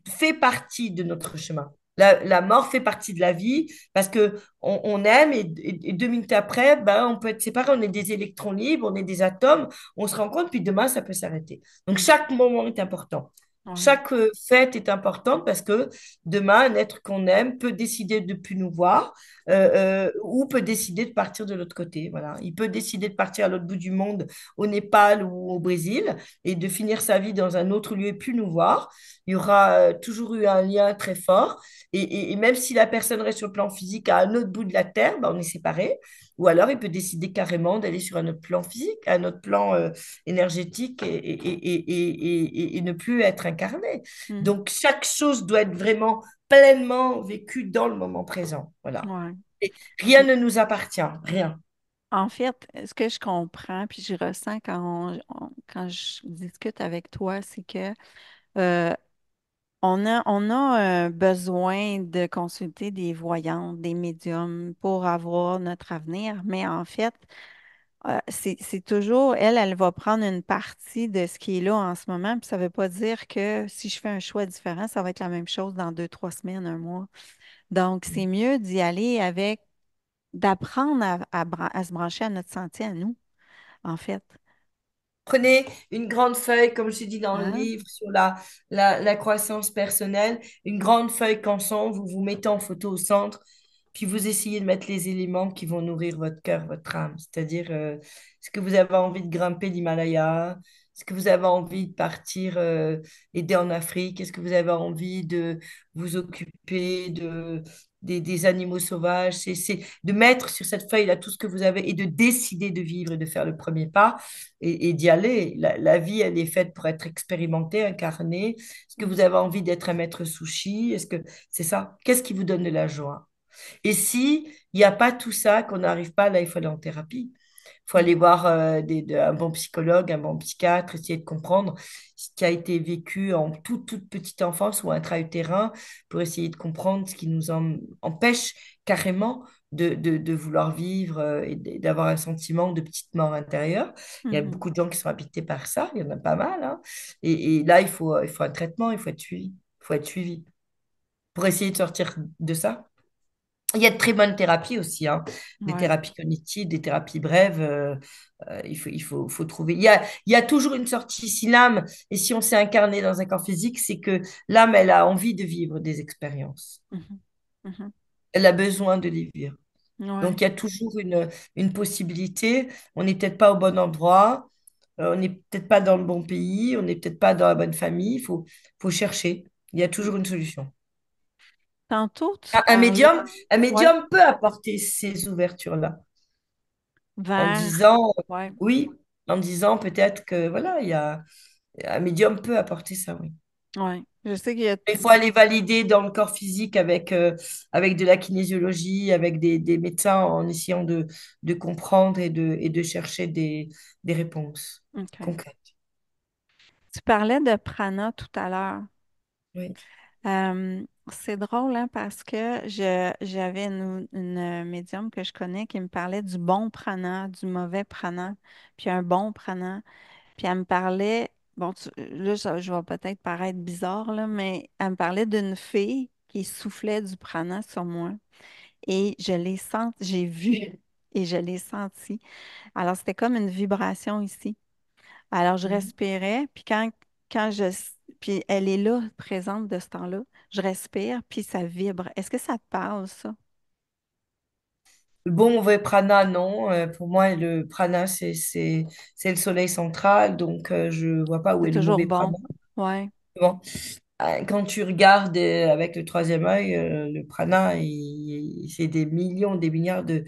fait partie de notre chemin. La mort fait partie de la vie parce que on aime et 2 minutes après, ben, on peut être séparés, on est des électrons libres, on est des atomes, on se rend compte, puis demain, ça peut s'arrêter. Donc, Mhm. chaque moment est important. Ouais. Chaque fête est importante parce que demain, un être qu'on aime peut décider de ne plus nous voir Mhm. ou peut décider de partir de l'autre côté. Voilà. Il peut décider de partir à l'autre bout du monde, au Népal ou au Brésil, et de finir sa vie dans un autre lieu et plus nous voir. Il y aura toujours eu un lien très fort. Et même si la personne reste sur le plan physique à un autre bout de la Terre, ben, on est séparés. Ou alors, il peut décider carrément d'aller sur un autre plan physique, un autre plan énergétique et ne plus être incarné. Mhm. Donc, chaque chose doit être vraiment pleinement vécue dans le moment présent. Voilà. Ouais. Et rien ne nous appartient, rien. En fait, ce que je comprends, puis je ressens quand je discute avec toi, c'est que euh, on a besoin de consulter des voyantes, des médiums pour avoir notre avenir, mais en fait, c'est toujours, elle va prendre une partie de ce qui est là en ce moment, puis ça ne veut pas dire que si je fais un choix différent, ça va être la même chose dans 2, 3 semaines, un mois. Donc, c'est mieux d'y aller avec, d'apprendre à se brancher à notre sentier à nous, en fait. Prenez une grande feuille, comme je dis dans le Hein? livre, sur la croissance personnelle, une grande feuille canson, vous vous mettez en photo au centre, puis vous essayez de mettre les éléments qui vont nourrir votre cœur, votre âme. C'est-à-dire, est-ce que vous avez envie de grimper l'Himalaya? Est-ce que vous avez envie de partir aider en Afrique? Est-ce que vous avez envie de vous occuper des animaux sauvages? C'est de mettre sur cette feuille-là tout ce que vous avez et de décider de vivre et de faire le premier pas et d'y aller. La vie, elle est faite pour être expérimentée, incarnée. Est-ce que vous Mhm. avez envie d'être un maître sushi? Est-ce que c'est ça? Qu'est-ce qui vous donne de la joie? Et si il n'y a pas tout ça, qu'on n'arrive pas, là, il faut aller en thérapie. Il faut aller Mhm. voir un bon psychologue, un bon psychiatre, essayer de comprendre ce qui a été vécu en toute petite enfance ou intra-utérin pour essayer de comprendre ce qui nous empêche carrément de vouloir vivre et d'avoir un sentiment de petite mort intérieure. Il y a Mhm. beaucoup de gens qui sont habités par ça, il y en a pas mal, hein. Et là, il faut un traitement, il faut être suivi. Il faut être suivi pour essayer de sortir de ça. Il y a de très bonnes thérapies aussi, hein. Des Ouais. thérapies cognitives, des thérapies brèves. Il faut trouver. Il y a toujours une sortie. Si l'âme, et si on s'est incarné dans un corps physique, c'est que l'âme, elle a envie de vivre des expériences. Mhm. Mhm. Elle a besoin de les vivre. Ouais. Donc, il y a toujours une possibilité. On n'est peut-être pas au bon endroit. On n'est peut-être pas dans le bon pays. On n'est peut-être pas dans la bonne famille. Il faut chercher. Il y a toujours une solution. Tantôt, tu Un parlais, médium, un ouais, médium peut apporter ces ouvertures-là en vers, disant, ouais, oui, en disant peut-être que voilà, un médium peut apporter ça, oui. ouais. Je sais qu'il y a, Il faut aller valider dans le corps physique avec de la kinésiologie, avec des médecins en essayant de comprendre et de chercher des réponses OK. concrètes. Tu parlais de prana tout à l'heure. Oui. C'est drôle, hein, parce que j'avais une médium que je connais qui me parlait du bon prana, du mauvais prana, puis un bon prana. Puis elle me parlait, bon, là, je vais peut-être paraître bizarre, là, mais elle me parlait d'une fille qui soufflait du prana sur moi. Et je l'ai senti, j'ai vu et je l'ai senti. Alors, c'était comme une vibration ici. Alors, je Mhm. respirais, puis puis elle est là, présente de ce temps-là. Je respire, puis ça vibre. Est-ce que ça te parle, ça? Le bon mauvais prana, non. Pour moi, le prana, c'est le soleil central, donc je vois pas où C'est est le toujours mauvais bon. prana. Ouais. Bon. Quand tu regardes avec le troisième œil, le prana, c'est des millions, des milliards de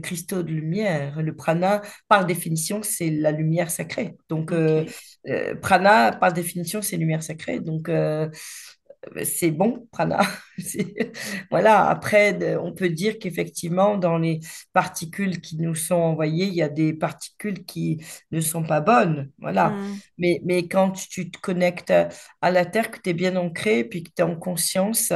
cristaux de lumière. Le prana, par définition, c'est la lumière sacrée. Donc, OK. prana, par définition, c'est lumière sacrée. Donc, c'est bon, prana. Voilà, après, on peut dire qu'effectivement, dans les particules qui nous sont envoyées, il y a des particules qui ne sont pas bonnes. Voilà. Hmm. Mais quand tu te connectes à la Terre, que tu es bien ancré, puis que tu es en conscience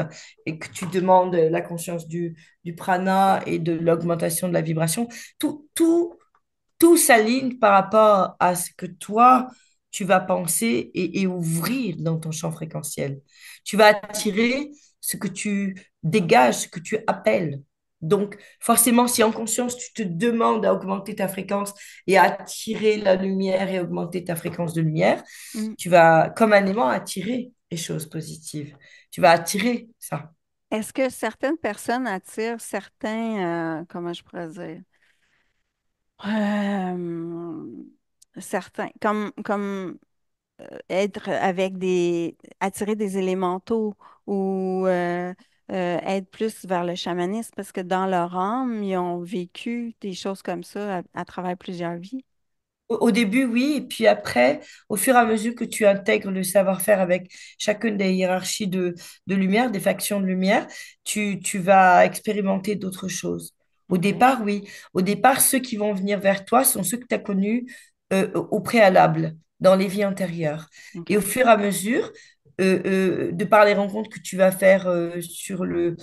et que tu demandes la conscience du prana et de l'augmentation de la vibration, tout s'aligne par rapport à ce que toi, tu vas penser et ouvrir dans ton champ fréquentiel. Tu vas attirer ce que tu dégages, ce que tu appelles. Donc, forcément, si en conscience, tu te demandes à augmenter ta fréquence et à attirer la lumière et augmenter ta fréquence de lumière, Hmm. tu vas comme un aimant attirer les choses positives. Tu vas attirer ça. Est-ce que certaines personnes attirent comment je pourrais dire? Euh, Certains, comme être avec attirer des élémentaux ou aident plus vers le chamanisme parce que dans leur âme, ils ont vécu des choses comme ça à travers plusieurs vies. Au début, oui, et puis après, au fur et à mesure que tu intègres le savoir-faire avec chacune des hiérarchies de lumière, des factions de lumière, tu vas expérimenter d'autres choses. Au OK. départ, oui. Au départ, ceux qui vont venir vers toi sont ceux que tu as connus au préalable, dans les vies antérieures. Et au OK. fur et à mesure, de par les rencontres que tu vas faire sur le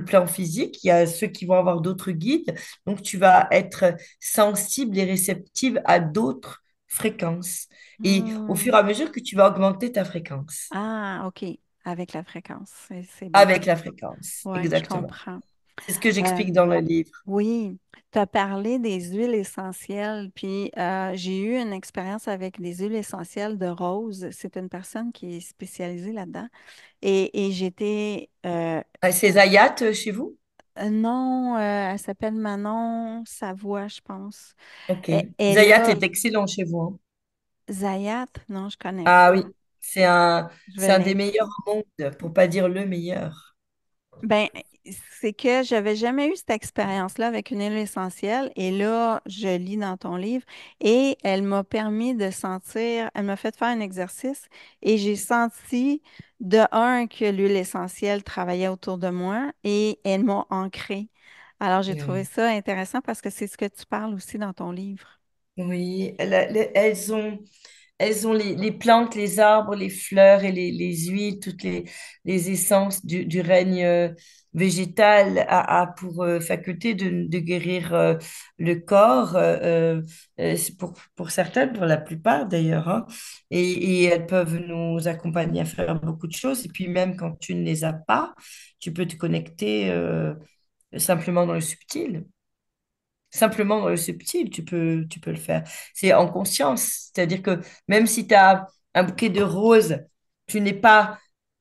plan physique, il y a ceux qui vont avoir d'autres guides. Donc, tu vas être sensible et réceptive à d'autres fréquences. Et au fur Hmm. et à mesure que tu vas augmenter ta fréquence Ah, OK. Avec la fréquence. C'est bon. avec la fréquence, Oui, je exactement. comprends. C'est ce que Euh, j'explique dans le livre. oui, tu as parlé des huiles essentielles, puis j'ai eu une expérience avec des huiles essentielles de rose. C'est une personne qui est spécialisée là-dedans. Et j'étais... Ah, c'est Zayat chez vous? non, elle s'appelle Manon Savoie, je pense. Ok. Elle Zayat a... est excellent chez vous, hein. Zayat? Non, je connais Ah pas. oui, Je c'est vais un des meilleurs l'inviter. au monde, pour pas dire le meilleur. Ben, c'est que j'avais jamais eu cette expérience-là avec une huile essentielle et là, je lis dans ton livre et elle m'a permis de sentir, elle m'a fait faire un exercice et j'ai senti de un que l'huile essentielle travaillait autour de moi et elle m'a ancrée. Alors, j'ai trouvé Oui. ça intéressant parce que c'est ce que tu parles aussi dans ton livre. Oui, elles ont les plantes, les arbres, les fleurs et les huiles, toutes les essences du règne végétal a pour faculté de guérir le corps, c'est pour certaines, pour la plupart d'ailleurs, hein. Et elles peuvent nous accompagner à faire beaucoup de choses. Et puis même quand tu ne les as pas, tu peux te connecter simplement dans le subtil. Simplement dans le subtil, tu peux le faire. C'est en conscience. C'est-à-dire que même si tu as un bouquet de roses, tu n'es pas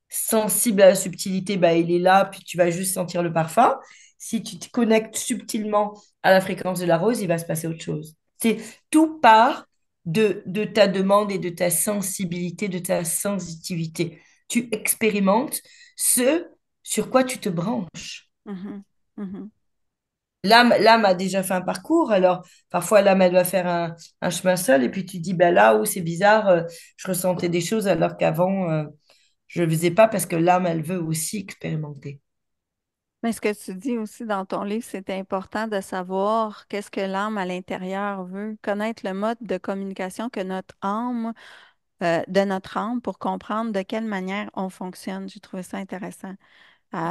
sensible à la subtilité, bah, il est là, puis tu vas juste sentir le parfum. Si tu te connectes subtilement à la fréquence de la rose, il va se passer autre chose. C'est tout part de ta demande et de ta sensibilité, de ta sensitivité. Tu expérimentes ce sur quoi tu te branches. Mhm, mhm. L'âme a déjà fait un parcours, alors parfois l'âme, elle doit faire un chemin seul, et puis tu dis, ben là où c'est bizarre, je ressentais des choses alors qu'avant, je ne le faisais pas parce que l'âme, elle veut aussi expérimenter. Mais ce que tu dis aussi dans ton livre, c'est important de savoir qu'est-ce que l'âme à l'intérieur veut, connaître le mode de communication que notre âme, de notre âme pour comprendre de quelle manière on fonctionne. J'ai trouvé ça intéressant.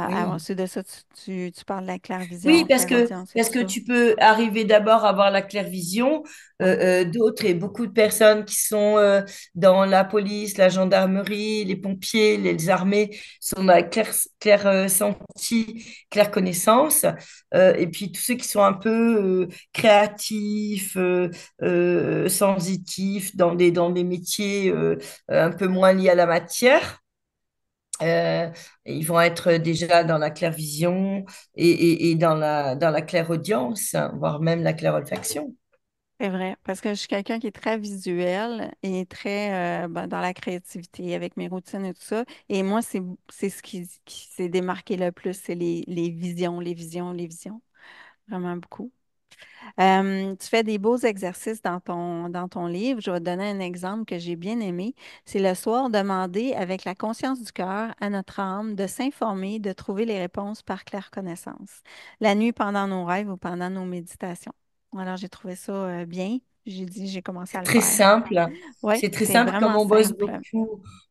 Oui. Ensuite de ça, tu parles de la Oui, clairvision, clairaudience et tout parce que ça. tu peux arriver d'abord à avoir la clairvision, Oui, d'autres et beaucoup de personnes qui sont dans la police, la gendarmerie, les pompiers, les armées sont dans la clair senti, claire connaissance, et puis tous ceux qui sont un peu créatifs, sensitifs dans des métiers un peu moins liés à la matière. Euh, Ils vont être déjà dans la clairvision et dans la clairaudience, hein, voire même la clairolfaction. c'est vrai, parce que je suis quelqu'un qui est très visuel et très ben, dans la créativité avec mes routines et tout ça. Et moi, c'est ce qui s'est démarqué le plus, c'est les visions, les visions, les visions. Vraiment beaucoup. Tu fais des beaux exercices dans ton livre. Je vais te donner un exemple que j'ai bien aimé. C'est le soir, demander avec la conscience du cœur à notre âme de s'informer, de trouver les réponses par claire connaissance. La nuit, pendant nos rêves ou pendant nos méditations. Alors, j'ai trouvé ça bien. J'ai dit, j'ai commencé à le Très faire. simple. Oui, C'est très c'est simple comme vraiment simple.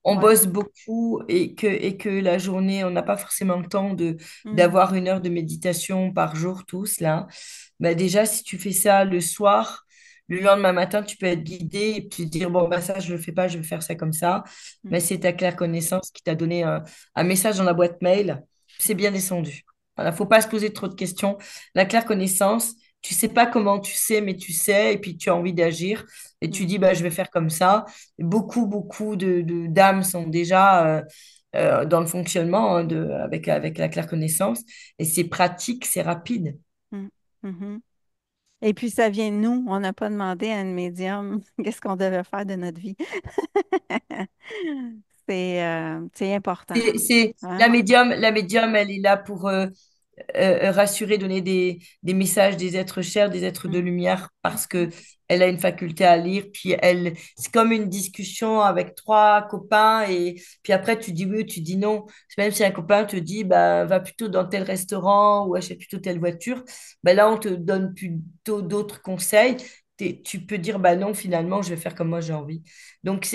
on Oui. bosse beaucoup et que la journée, on n'a pas forcément le temps Mm, d'avoir une heure de méditation par jour, tous là. Bah déjà, si tu fais ça le soir, le lendemain matin, tu peux être guidé et te dire, bon, bah ça, je le fais pas, je vais faire ça comme ça. Mais mm, c'est ta claire connaissance qui t'a donné un message dans la boîte mail. C'est bien descendu. Voilà, faut pas se poser trop de questions. La claire connaissance, tu sais pas comment tu sais, mais tu sais, et puis tu as envie d'agir et tu mm, dis, bah, je vais faire comme ça. Et beaucoup d'âmes sont déjà dans le fonctionnement hein, avec la claire connaissance. Et c'est pratique, c'est rapide. mm, mhm. Et puis, ça vient de nous. On n'a pas demandé à une médium qu'est-ce qu'on devait faire de notre vie. C'est important. Hein? La médium, elle est là pour rassurer, donner des messages des êtres chers, des êtres de Mm, lumière, parce mhm. que elle a une faculté à lire. Puis elle, c'est comme une discussion avec trois copains, et puis après tu dis oui ou tu dis non. Même si un copain te dit bah va plutôt dans tel restaurant ou achète plutôt telle voiture, bah là on te donne plutôt d'autres conseils. Tu peux dire bah non, finalement je vais faire comme moi j'ai envie. Donc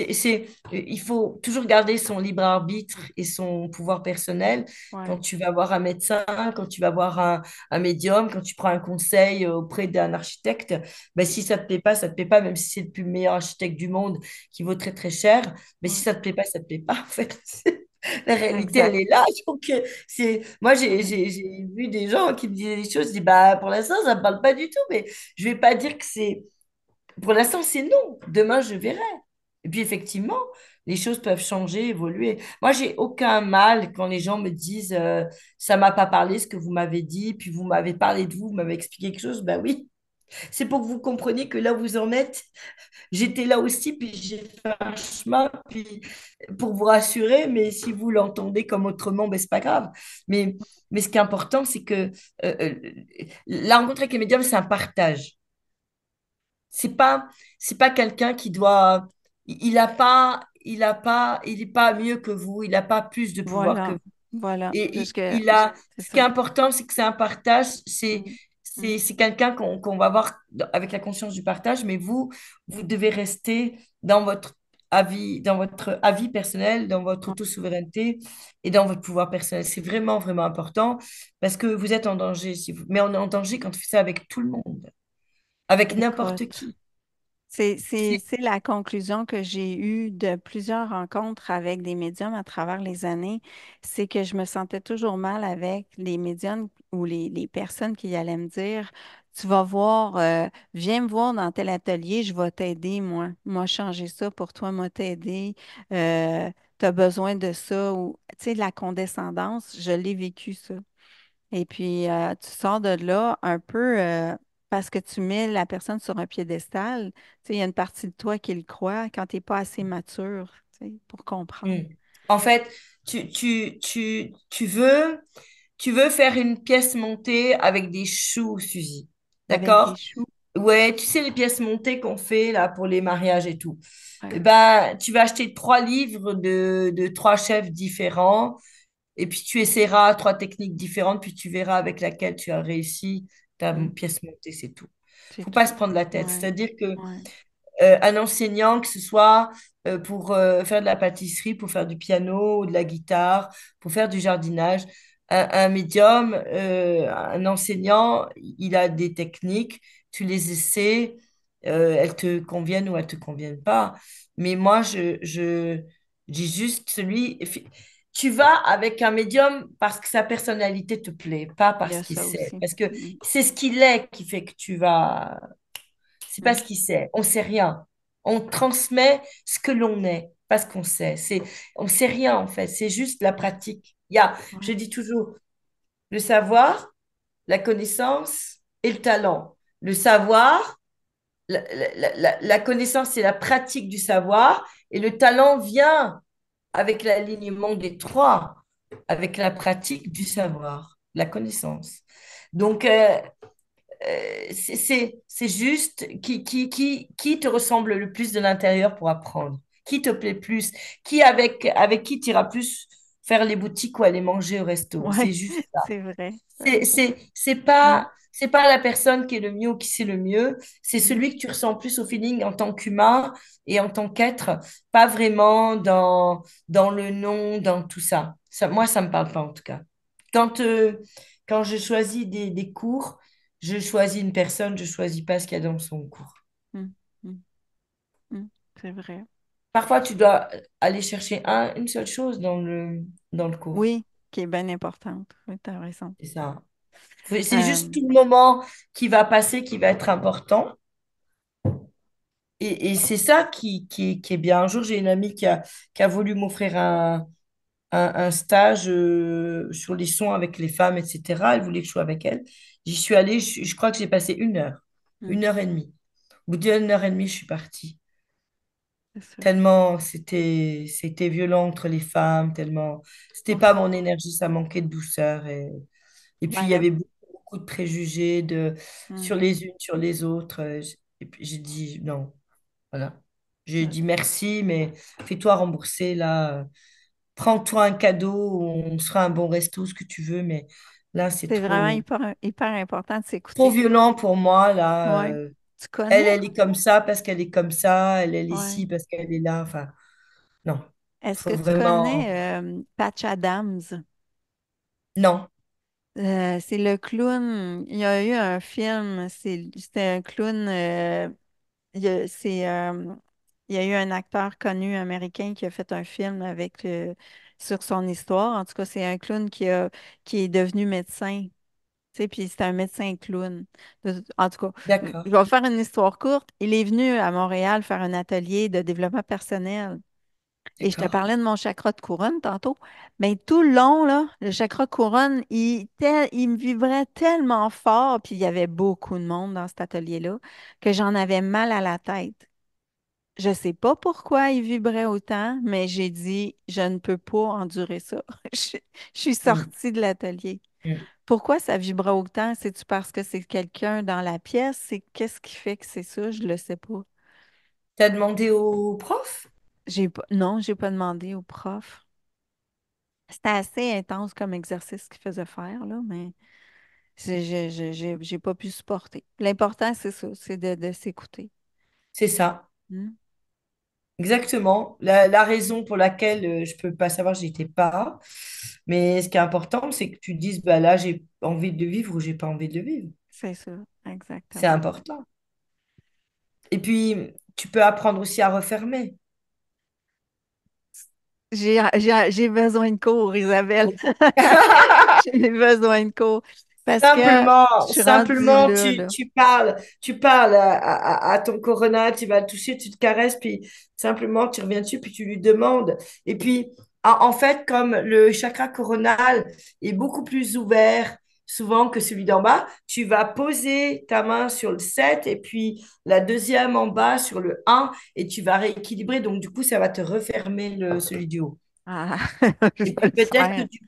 il faut toujours garder son libre arbitre et son pouvoir personnel quand Ouais, tu vas voir un médecin, quand tu vas voir un médium, quand tu prends un conseil auprès d'un architecte. Ben, si ça te plaît pas, ça te plaît pas, même si c'est le plus meilleur architecte du monde qui vaut très très cher. Mais si ouais, ça te plaît pas, ça te plaît pas en fait. La réalité, elle exact. est là. Donc, moi, j'ai vu des gens qui me disaient des choses. Je dis, bah, pour l'instant, ça me parle pas du tout. Mais je vais pas dire que c'est pour l'instant, c'est non. Demain, je verrai. Et puis, effectivement, les choses peuvent changer, évoluer. Moi, j'ai aucun mal quand les gens me disent ça m'a pas parlé ce que vous m'avez dit, puis vous m'avez parlé de vous, vous m'avez expliqué quelque chose. Ben oui, c'est pour que vous compreniez que là où vous en êtes, j'étais là aussi, puis j'ai fait un chemin, puis pour vous rassurer, mais si vous l'entendez comme autrement, ben c'est pas grave. Mais, mais ce qui est important, c'est que euh, euh, la rencontre avec les médiums, c'est un partage. C'est pas, c'est pas quelqu'un qui doit. Il est pas mieux que vous. Il n'a pas plus de pouvoir que Voilà, vous. voilà. Et C'est ce que, il a. c'est Ce qui est ça. important, c'est que c'est un partage. Mm, mm, C'est quelqu'un qu'on va voir avec la conscience du partage. Mais vous devez rester dans votre avis personnel, dans votre ouais, auto-souveraineté et dans votre pouvoir personnel. C'est vraiment, vraiment important parce que vous êtes en danger. Mais on est en danger quand on fait ça avec tout le monde, avec n'importe écoute. qui. C'est la conclusion que j'ai eue de plusieurs rencontres avec des médiums à travers les années. C'est que je me sentais toujours mal avec les médiums ou les personnes qui allaient me dire, tu vas voir, viens me voir dans tel atelier, je vais t'aider, moi. Moi, changer ça pour toi, moi, t'aider. Tu as besoin de ça. Ou, tu sais, la condescendance, je l'ai vécu, ça. Et puis, tu sors de là un peu parce que tu mets la personne sur un piédestal. Tu sais, il y a une partie de toi qui le croit quand tu n'es pas assez mature, tu sais, pour comprendre. Hmm. En fait, tu veux faire une pièce montée avec des choux, Suzy. Avec des D'accord? choux. Ouais, tu sais, les pièces montées qu'on fait là pour les mariages et tout. Eh Ouais. ben, tu vas acheter trois livres de trois chefs différents et puis tu essaieras trois techniques différentes, puis tu verras avec laquelle tu as réussi ta Mm. pièce montée, c'est tout. C'est Faut pas tout. se prendre la tête. Ouais. C'est-à-dire que Ouais. un enseignant, que ce soit pour faire de la pâtisserie, pour faire du piano ou de la guitare, pour faire du jardinage. Un médium, un enseignant, il a des techniques, tu les essaies, elles te conviennent ou elles te conviennent pas. Mais moi, je dis juste tu vas avec un médium parce que sa personnalité te plaît, pas Il y parce a qu'il ça sait. aussi. Parce que Mm. c'est ce qu'il est qui fait que tu vas c'est pas Mm. ce qu'il sait. On sait rien. On transmet ce que l'on est, pas ce qu'on sait. On sait rien en fait. C'est juste la Ouais. pratique. Il y a, je Ouais. dis toujours, le savoir, la connaissance et le talent. Le savoir, la connaissance, c'est la pratique du savoir, et le talent vient avec l'alignement des trois, avec la pratique du savoir, la connaissance. Donc, c'est juste qui te ressemble le plus de l'intérieur pour apprendre, qui te plaît plus, avec qui tu iras plus faire les boutiques ou aller manger au resto. C'est Ouais. juste ça. C'est vrai. C'est C'est, vrai. c'est, c'est Mm. pas, c'est pas la personne qui est le mieux ou qui sait le mieux, c'est Mm. celui que tu ressens plus au feeling en tant qu'humain et en tant qu'être, pas vraiment dans le nom, dans tout ça. Moi, ça me parle pas en tout cas. Quand, euh, quand je choisis des cours, je choisis une personne, je choisis pas ce qu'il y a dans son cours. Mm. Mm. Mm. C'est vrai. Parfois, tu dois aller chercher une seule chose dans le cours. Oui, qui est bien importante. Oui, tu as raison. C'est ça. C'est juste Euh, tout le moment qui va passer qui va être important. Et c'est ça qui est bien. Un jour, j'ai une amie qui a voulu m'offrir un stage sur les sons avec les femmes, etc. Elle voulait que je sois avec elle. J'y suis allée, je crois que j'ai passé mm. 1 heure et demie. Au bout d'1 heure et demie, je suis partie. c'est ça. Tellement c'était violent entre les femmes, tellement c'était Ouais. pas mon énergie, ça manquait de douceur. Et puis, Ben, il y avait beaucoup, beaucoup de préjugés sur mhm. les unes, sur les autres. Et puis, j'ai dit non, voilà. J'ai Ouais. dit merci, mais fais-toi rembourser là. Prends-toi un cadeau, on se fera un bon resto, ce que tu veux, mais là, c'est C'est vraiment trop, hyper, hyper important de trop s'écouter. violent pour moi. Là, Ouais. Tu elle, connais? elle est comme ça parce qu'elle est comme ça, elle est Ouais. ici parce qu'elle est là. Enfin, non, Est-ce que faut tu vraiment. connais Patch Adams? Non, C'est le clown. Il y a eu un film. C'était un clown. Il y a, il y a eu un acteur connu américain qui a fait un film sur son histoire. En tout cas, c'est un clown qui est devenu médecin. Tu sais, puis c'est un médecin clown. En tout cas, je d'accord, vais faire une histoire courte. Il est venu à Montréal faire un atelier de développement personnel. Et je te d'accord. parlais de mon chakra de couronne tantôt. Mais tout le long, là, le chakra de couronne, il me vibrait tellement fort, puis il y avait beaucoup de monde dans cet atelier-là, que j'en avais mal à la tête. Je sais pas pourquoi il vibrait autant, mais j'ai dit, je ne peux pas endurer ça. Je suis Hmm, sortie de l'atelier. hmm. Pourquoi ça vibrait autant? C'est-tu parce que c'est quelqu'un dans la pièce? C'est qu'est-ce qui fait que c'est ça? Je le sais pas. T'as demandé au prof? Non, j'ai pas demandé au prof. C'était assez intense comme exercice qu'il faisait faire, là, mais j'ai pas pu supporter. L'important, c'est ça, c'est de s'écouter. C'est ça. Hmm? Exactement. La raison pour laquelle je peux pas savoir, j'étais pas. Mais ce qui est important, c'est que tu dises, bah là, j'ai envie de vivre ou j'ai pas envie de vivre. C'est ça, C'est exactement. important. Et puis, tu peux apprendre aussi à refermer. J'ai besoin de cours, Isabelle. J'ai besoin de cours parce que je Simplement, suis rendue simplement, là, là. tu parles à ton corona, tu vas le toucher, tu te caresses, puis simplement, tu reviens dessus, puis tu lui demandes. Et puis, en fait, comme le chakra coronal est beaucoup plus ouvert souvent que celui d'en bas, tu vas poser ta main sur le 7 et puis la deuxième en bas sur le 1 et tu vas rééquilibrer. Donc, du coup, ça va te refermer celui du haut. Ah, je Et vais puis le peut-être que faire. du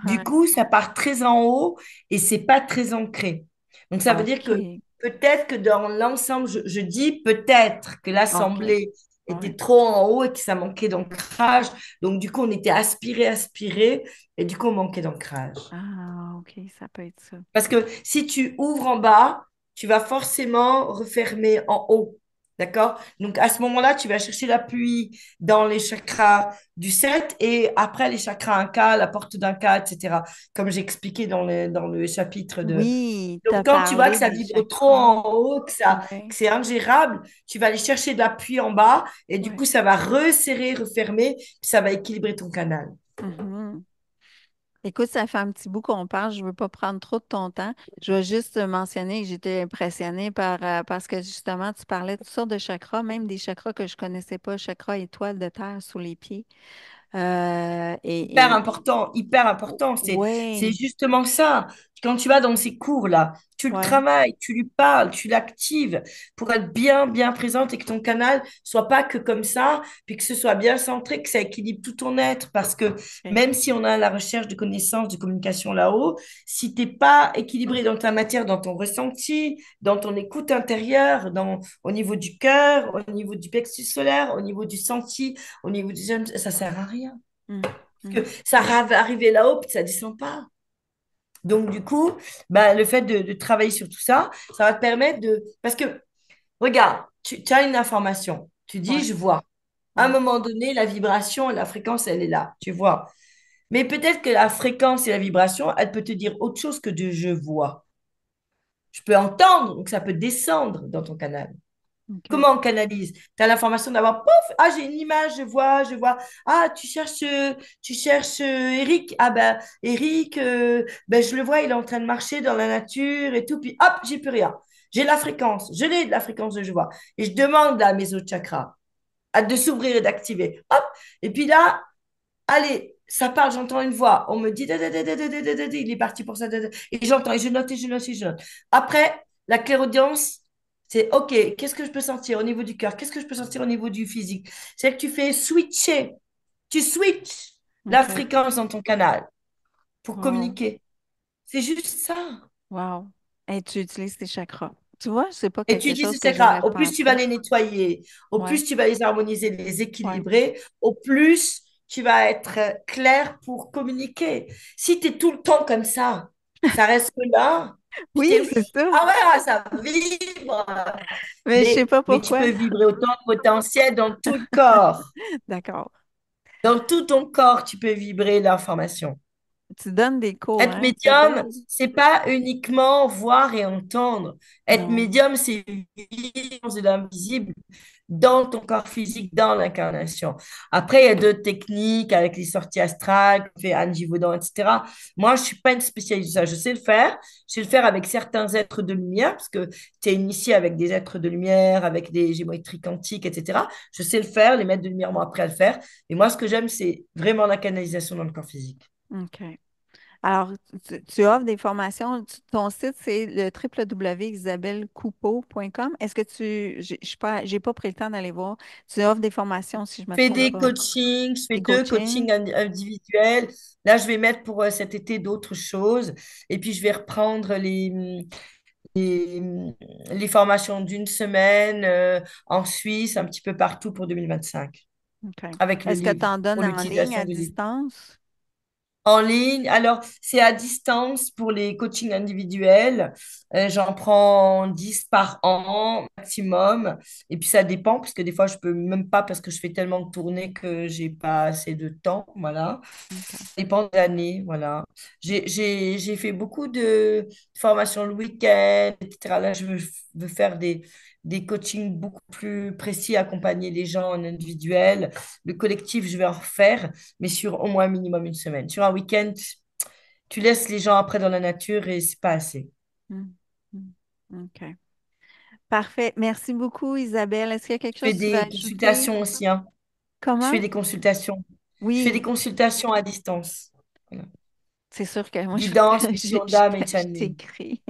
Ouais. coup, ça part très en haut et c'est pas très ancré. Donc ça veut dire que OK. peut-être que dans l'ensemble, je dis peut-être que OK. l'assemblée Ouais. était trop en haut et que ça manquait d'ancrage. Donc du coup, on était aspiré, aspiré et du coup, on manquait d'ancrage. Ah, OK, ça peut être ça. Parce que si tu ouvres en bas, tu vas forcément refermer en haut. D'accord? Donc à ce moment-là, tu vas chercher l'appui dans les chakras du 7 et après les chakras 1K, la porte d'un K, etc. Comme j'ai expliqué dans le chapitre de... Oui, tu as Donc quand tu vois que parlé ça des vibre trop chakras. en haut, Ouais. que c'est ingérable, tu vas aller chercher de l'appui en bas et du Ouais. coup, ça va resserrer, refermer, puis ça va équilibrer ton canal. Mhm. Écoute, ça fait un petit bout qu'on parle. Je ne veux pas prendre trop de ton temps. Je vais juste mentionner que j'étais impressionnée parce que justement, tu parlais de toutes sortes de chakras, même des chakras que je connaissais pas, chakras étoiles de terre sous les pieds. Hyper Et important, hyper important. C'est ouais, justement ça. Quand tu vas dans ces cours-là, tu le ouais, travailles, tu lui parles, tu l'actives pour être bien, bien présente et que ton canal soit pas que comme ça, puis que ce soit bien centré, que ça équilibre tout ton être. Parce que ok. même si on a la recherche de connaissances, de communication là-haut, si t'es pas équilibré dans ta matière, dans ton ressenti, dans ton écoute intérieure, au niveau du cœur, au niveau du plexus solaire, au niveau du senti, au niveau du... Ça sert à rien Mm, que mm, ça va arriver là-haut, puis ça descend pas. Donc, du coup, bah, le fait de travailler sur tout ça, ça va te permettre de... Parce que, regarde, tu as une information, tu dis, ouais, je vois. À un ouais, moment donné, la vibration et la fréquence, elle est là, tu vois. Mais peut-être que la fréquence et la vibration, elle peut te dire autre chose que de je vois. Je peux entendre, donc ça peut descendre dans ton canal. ok. Comment on canalise? Tu as l'information d'avoir, pouf, ah, j'ai une image, je vois. Ah, tu cherches Eric. Ah, ben, Eric, ben, je le vois, il est en train de marcher dans la nature et tout. Puis, hop, j'ai plus rien. J'ai la fréquence. Je l'ai de la fréquence de je vois. Et je demande à mes autres chakras de s'ouvrir et d'activer. Hop. Et puis là, allez, ça parle, j'entends une voix. On me dit, il est parti pour ça. Et j'entends, et je note, et je note, et je note. Après, la clairaudience, C'est OK, qu'est-ce que je peux sentir au niveau du cœur? Qu'est-ce que je peux sentir au niveau du physique? C'est que tu fais switcher, tu switches la OK. fréquence dans ton canal pour Wow. communiquer. C'est juste ça. Wow. Et tu utilises tes chakras. Tu vois, c'est pas Et tu quelque dis, chose que c'est ça. j'aurais Au plus tu vas pensé. les nettoyer, au Ouais. plus tu vas les harmoniser, les Ouais. équilibrer, au plus tu vas être clair pour communiquer. Si tu es tout le temps comme ça reste que là, puis tu es Oui, oui, c'est ça. ah ouais, ah, ça vibre. Mais je sais pas Mais tu peux pourquoi. vibrer autant de potentiel dans tout le corps. D'accord. Dans tout ton corps, tu peux vibrer l'information. Tu donnes des cours, Être hein, médium, Isabelle? c'est pas uniquement voir et entendre. Être Non. médium, c'est vivre de l'invisible dans ton corps physique, dans l'incarnation. Après, il y a d'autres techniques avec les sorties astrales, comme fait Anne Givaudan, etc. Moi, je suis pas une spécialiste de ça. Je sais le faire. Je sais le faire avec certains êtres de lumière, parce que tu es initié avec des êtres de lumière, avec des géométries quantiques, etc. Je sais le faire. Les maîtres de lumière m'ont appris à le faire. Mais moi, ce que j'aime, c'est vraiment la canalisation dans le corps physique. OK. Alors, tu offres des formations. Ton site, c'est le www.isabellecoupeau.com. Est-ce que j'ai pas pris le temps d'aller voir. Tu offres des formations, si je me Fais trompe des pas. coachings, je fais Des deux coachings. coachings individuels. Là, je vais mettre pour cet été d'autres choses. Et puis, je vais reprendre les, les formations d'une semaine en Suisse, un petit peu partout pour 2025, OK. avec le Est-ce que tu livre en pour donnes en ligne, l'utilisation à du livre. distance? En ligne, alors c'est à distance pour les coachings individuels. J'en prends 10 par an maximum. Et puis ça dépend, parce que des fois je peux même pas parce que je fais tellement de tournées que j'ai pas assez de temps. Voilà. OK. Ça dépend de l'année. Voilà. J'ai fait beaucoup de formations le week-end, etc. Là, veux faire des coachings beaucoup plus précis, accompagner les gens en individuel. Le collectif, je vais en refaire, mais sur au moins minimum une semaine. Sur un week-end, tu laisses les gens après dans la nature et c'est pas assez. Mm. Mm. OK. Parfait. Merci beaucoup, Isabelle. Est-ce qu'il y a quelque Je fais chose que tu veux des ajouter? consultations aussi, hein. Je fais Comment? des consultations. Je fais des Oui, consultations à distance. Voilà. c'est sûr que moi, Guidance, mission d'âme et je channeling. t'écris.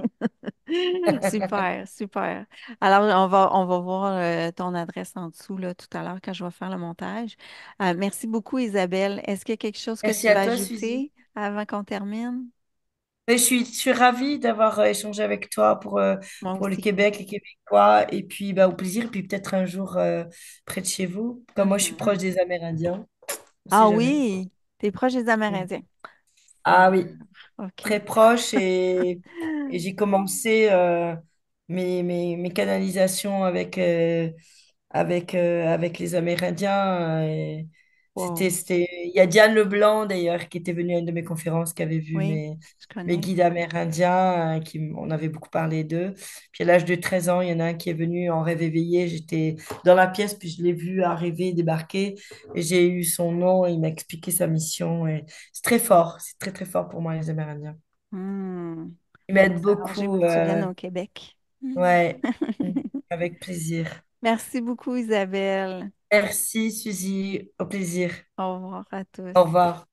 Super, super. Alors, on va voir ton adresse en dessous là, tout à l'heure quand je vais faire le montage. Merci beaucoup, Isabelle. Est-ce qu'il y a quelque chose que Merci tu veux à toi, Suzy. ajouter avant qu'on termine? Je suis ravie d'avoir échangé avec toi Moi pour le aussi. Québec, les Québécois, et puis bah, au plaisir, et puis peut-être un jour près de chez vous. Comme moi, je suis Mhm. proche des Amérindiens, on sait Ah jamais. oui, t'es proche des Mm. Amérindiens. Ah Super. oui, OK. très proche, et j'ai commencé mes canalisations avec les Amérindiens. Wow. Il y a Diane Leblanc d'ailleurs qui était venue à une de mes conférences, qui avait vu Oui, je mes connais. guides amérindiens, on avait beaucoup parlé d'eux. Puis à l'âge de 13 ans, il y en a un qui est venu en rêve éveillé. J'étais dans la pièce, puis je l'ai vu arriver, débarquer, et j'ai eu son nom, et il m'a expliqué sa mission. Et c'est très fort, c'est très très fort pour moi, les Amérindiens. Hmm. Ils Il va m'aident s'arranger pour beaucoup. que tu viennes au Québec. Hmm. Ouais, avec plaisir. Merci beaucoup, Isabelle. Merci, Suzy. Au plaisir. Au revoir à Au tous. revoir.